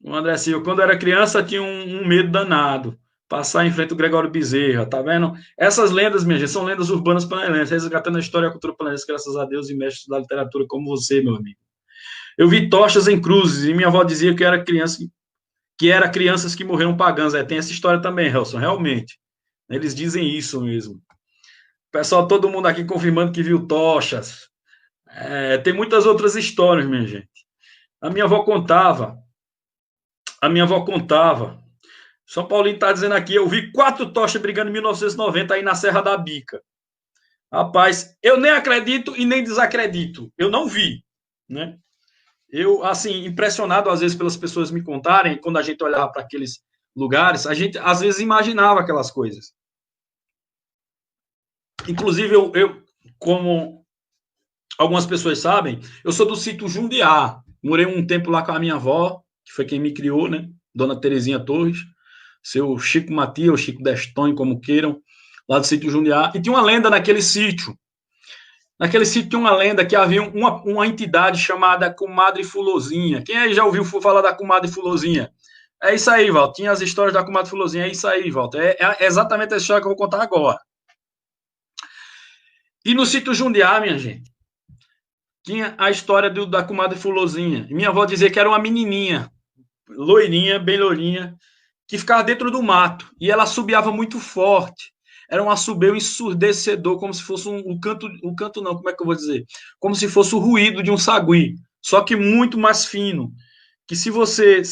B: O André Silva, quando era criança, tinha um medo danado. Passar em frente ao Gregório Bezerra, tá vendo? Essas lendas, minha gente, são lendas urbanas panelenses, resgatando a história e a cultura panelense, graças a Deus e mestres da literatura como você, meu amigo. Eu vi tochas em cruzes, e minha avó dizia que era crianças que morreram pagãs. Tem essa história também, Helson, realmente. Eles dizem isso mesmo. Pessoal, todo mundo aqui confirmando que viu tochas. Tem muitas outras histórias, minha gente. A minha avó contava. São Paulinho está dizendo aqui, eu vi 4 tochas brigando em 1990 aí na Serra da Bica. Rapaz, eu nem acredito e nem desacredito. Eu não vi, né? Eu, assim, impressionado às vezes pelas pessoas me contarem, quando a gente olhava para aqueles lugares, a gente às vezes imaginava aquelas coisas. Inclusive, eu como algumas pessoas sabem, eu sou do sítio Jundiá,
A: Morei um tempo lá com a minha avó, que foi quem me criou, né? Dona Terezinha Torres, seu Chico Matias, ou Chico Destonho, como queiram, lá do sítio Jundiá. E tinha uma lenda naquele sítio. Naquele sítio tinha uma lenda que havia uma entidade chamada Comadre Fulozinha. Quem aí já ouviu falar da Comadre Fulozinha? É isso aí, Walter. Tinha as histórias da Comadre Fulozinha. É isso aí, Walter. É exatamente a história que eu vou contar agora. E no sítio Jundiá, minha gente, tinha a história da Comadre Fulozinha. E minha avó dizia que era uma menininha, loirinha, bem loirinha, que ficava dentro do mato. E ela assobiava muito forte. Era um assobio ensurdecedor, como se fosse um canto não, como é que eu vou dizer? Como se fosse o ruído de um sagui, só que muito mais fino, que se você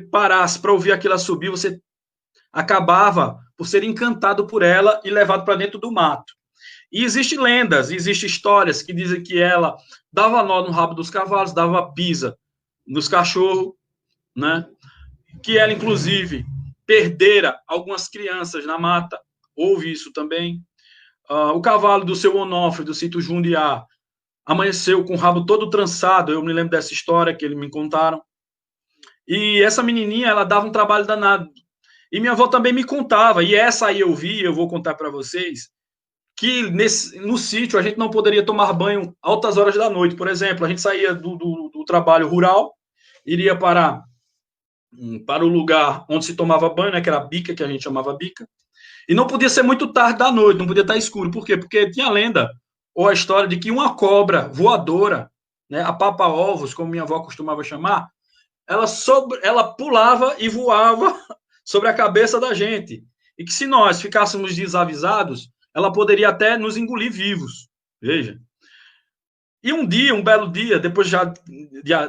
A: parasse para ouvir aquilo assobio, você acabava por ser encantado por ela e levado para dentro do mato. E existem lendas, existem histórias que dizem que ela dava nó no rabo dos cavalos, dava pisa nos cachorros, né? Que ela, inclusive, perdera algumas crianças na mata. Houve isso também. O cavalo do seu Onofre, do sítio Jundiá, amanheceu com o rabo todo trançado. Eu me lembro dessa história que eles me contaram. E essa menininha, ela dava um trabalho danado. E minha avó também me contava, e essa aí eu vi, eu vou contar para vocês, que no sítio a gente não poderia tomar banho altas horas da noite. Por exemplo, a gente saía do trabalho rural, iria para o lugar onde se tomava banho, né, que era a bica, que a gente chamava bica, e não podia ser muito tarde da noite, não podia estar escuro. Por quê? Porque tinha a lenda, ou a história de que uma cobra voadora, né, a papa-ovos, como minha avó costumava chamar, ela pulava e voava sobre a cabeça da gente. E que se nós ficássemos desavisados, ela poderia até nos engolir vivos. Veja. E um belo dia, depois já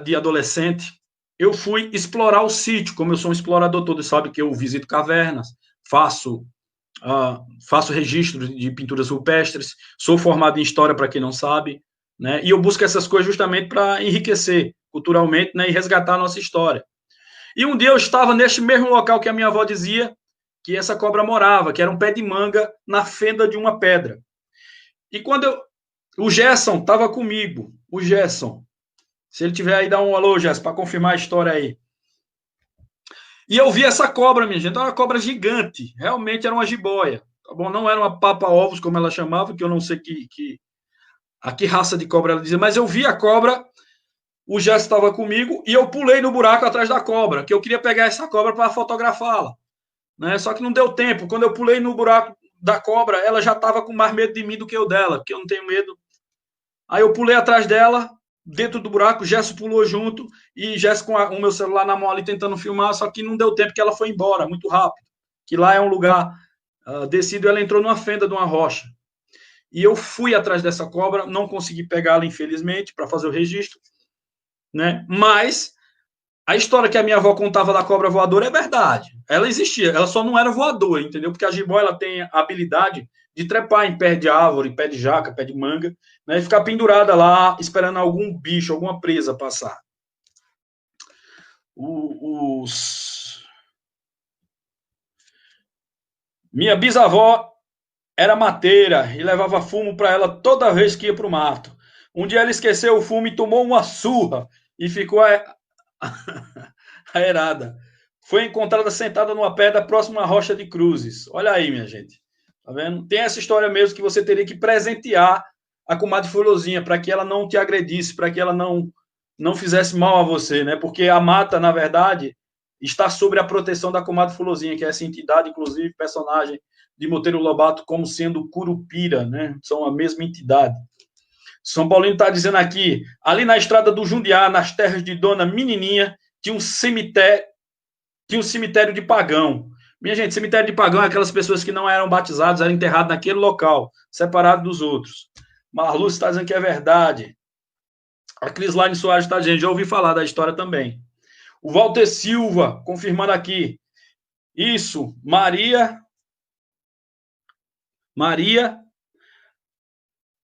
A: de adolescente, eu fui explorar o sítio. Como eu sou um explorador, todos sabem que eu visito cavernas, faço registro de pinturas rupestres, sou formado em história, para quem não sabe, né? E eu busco essas coisas justamente para enriquecer culturalmente, né, e resgatar a nossa história. E um dia eu estava neste mesmo local que a minha avó dizia que essa cobra morava, que era um pé de manga na fenda de uma pedra. E o Gerson estava comigo, o Gerson. Se ele tiver aí, dá um alô, Gerson, para confirmar a história aí. E eu vi essa cobra, minha gente, era uma cobra gigante, realmente era uma jiboia, tá bom? Não era uma papa-ovos, como ela chamava, que eu não sei a que raça de cobra ela dizia, mas eu vi a cobra, o Gerson estava comigo, e eu pulei no buraco atrás da cobra, que eu queria pegar essa cobra para fotografá-la, né? Só que não deu tempo. Quando eu pulei no buraco da cobra, ela já estava com mais medo de mim do que eu dela, porque eu não tenho medo. Aí eu pulei atrás dela, dentro do buraco, o Gerson pulou junto, e Gerson com o meu celular na mão ali tentando filmar, só que não deu tempo, que ela foi embora, muito rápido. Que lá é um lugar descido, ela entrou numa fenda de uma rocha. E eu fui atrás dessa cobra, não consegui pegá-la, infelizmente, para fazer o registro, né? Mas a história que a minha avó contava da cobra voadora é verdade. Ela existia, ela só não era voadora, entendeu? Porque a jiboia, ela tem a habilidade de trepar em pé de árvore, pé de jaca, pé de manga, né, e ficar pendurada lá, esperando algum bicho, alguma presa passar. Minha bisavó era mateira e levava fumo para ela toda vez que ia para o mato. Um dia ela esqueceu o fumo e tomou uma surra e ficou aerada. Foi encontrada sentada numa pedra próxima à rocha de Cruzes. Olha aí, minha gente. Tá vendo? Tem essa história mesmo que você teria que presentear a comadre Fulozinha para que ela não te agredisse, para que ela não fizesse mal a você, né? Porque a mata, na verdade, está sob a proteção da comadre Fulozinha, que é essa entidade, inclusive, personagem de Monteiro Lobato, como sendo Curupira, né? São a mesma entidade. São Paulino está dizendo aqui, ali na estrada do Jundiá, nas terras de Dona Menininha, tinha um cemitério de pagão. Minha gente, cemitério de pagão é aquelas pessoas que não eram batizadas, eram enterradas naquele local, separado dos outros. Marluz está dizendo que é verdade. A Crislaine Soares está dizendo, já ouvi falar da história também. O Walter Silva, confirmando aqui. Isso, Maria,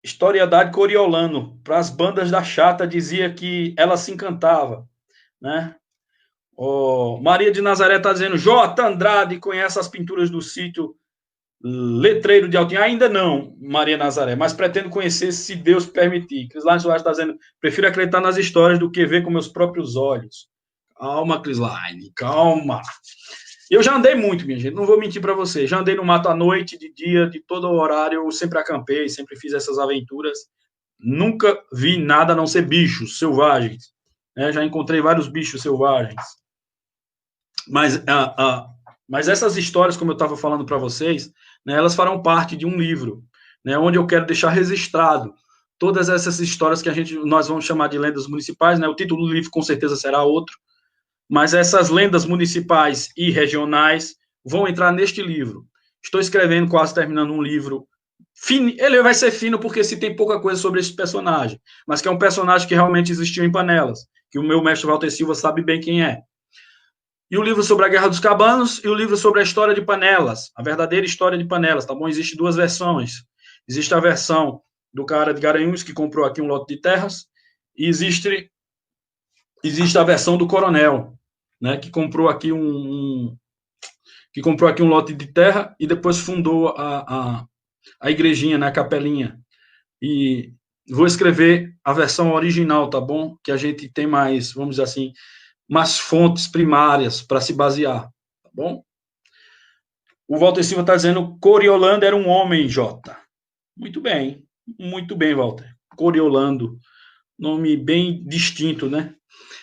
A: historiadade Coriolano, para as bandas da chata, dizia que ela se encantava, né? Maria de Nazaré está dizendo, J. Andrade conhece as pinturas do sítio
B: letreiro de Altinho. Ainda não, Maria Nazaré, mas pretendo conhecer se Deus permitir. Crislaine Soares está dizendo, prefiro acreditar nas histórias do que ver com meus próprios olhos. Calma, Crislaine, calma. Eu já andei muito, minha gente, não vou mentir para você. Já andei no mato à noite, de dia, de todo o horário, eu sempre acampei, sempre fiz essas aventuras. Nunca vi nada a não ser bichos selvagens. Né? Já encontrei vários bichos selvagens. Mas essas histórias, como eu estava falando para vocês, né, elas farão parte de um livro, né, onde eu quero deixar registrado todas essas histórias que nós vamos chamar de lendas municipais. Né, o título do livro com certeza será outro, mas essas lendas municipais e regionais vão entrar neste livro. Estou escrevendo, quase terminando um livro. Ele vai ser fino porque se tem pouca coisa sobre esse personagem, mas que é um personagem que realmente existiu em Panelas, que o meu mestre Walter Silva sabe bem quem é. E o livro sobre a Guerra dos Cabanos e o livro sobre a história de Panelas, a verdadeira história de Panelas, tá bom? Existem duas versões. Existe a versão do cara de Garanhuns que comprou aqui um lote de terras e existe a versão do coronel, né, que comprou aqui um lote de terra e depois fundou a igrejinha, né, a capelinha. E vou escrever a versão original, tá bom? Que a gente tem mais, vamos dizer assim, mais fontes primárias para se basear, tá bom? O Walter Silva está dizendo Coriolando era um homem, Jota. Muito bem, Walter. Coriolando, nome bem distinto, né?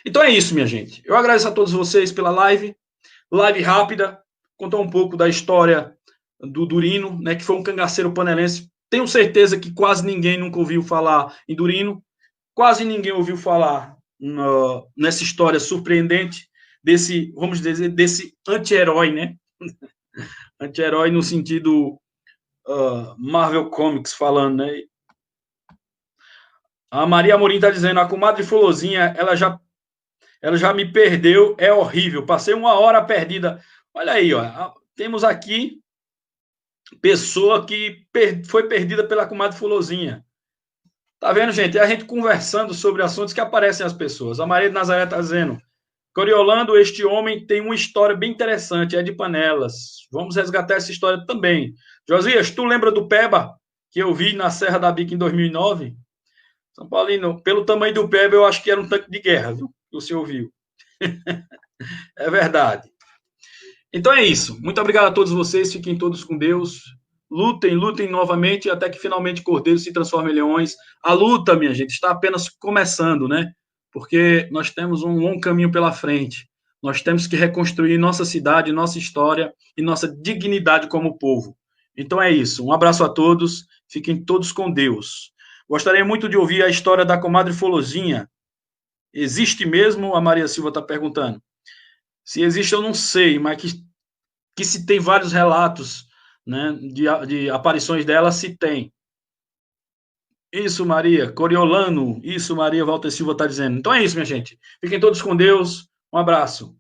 B: Então é isso, minha gente. Eu agradeço a todos vocês pela live rápida, contar um pouco da história do Durino, né, que foi um cangaceiro panelense. Tenho certeza que quase ninguém nunca ouviu falar em Durino, quase ninguém ouviu falar nessa história surpreendente desse, vamos dizer, desse anti-herói, né? Anti-herói no sentido Marvel Comics falando, né? A Maria Amorim está dizendo, a comadre Fulozinha, ela já me perdeu, é horrível, passei uma hora perdida. Olha aí, ó, temos aqui pessoa que foi perdida pela comadre Fulozinha. Tá vendo, gente? É a gente conversando sobre assuntos que aparecem as pessoas. A Maria de Nazaré está dizendo, Coriolando, este homem tem uma história bem interessante, é de Panelas. Vamos resgatar essa história também. Josias, tu lembra do Peba, que eu vi na Serra da Bica em 2009? São Paulino, pelo tamanho do Peba, eu acho que era um tanque de guerra, viu? Que você ouviu. É verdade. Então é isso. Muito obrigado a todos vocês. Fiquem todos com Deus. Lutem novamente até que finalmente cordeiros se transformem em leões. A luta, minha gente, está apenas começando, né? Porque nós temos um longo caminho pela frente. Nós temos que reconstruir nossa cidade, nossa história e nossa dignidade como povo. Então é isso. Um abraço a todos. Fiquem todos com Deus. Gostaria muito de ouvir a história da comadre Fulozinha. Existe mesmo? A Maria Silva está perguntando. Se existe, eu não sei, mas que se tem vários relatos, né, de aparições dela, se tem. Isso, Maria. Coriolano. Isso, Maria Walter Silva está dizendo. Então é isso, minha gente. Fiquem todos com Deus. Um abraço.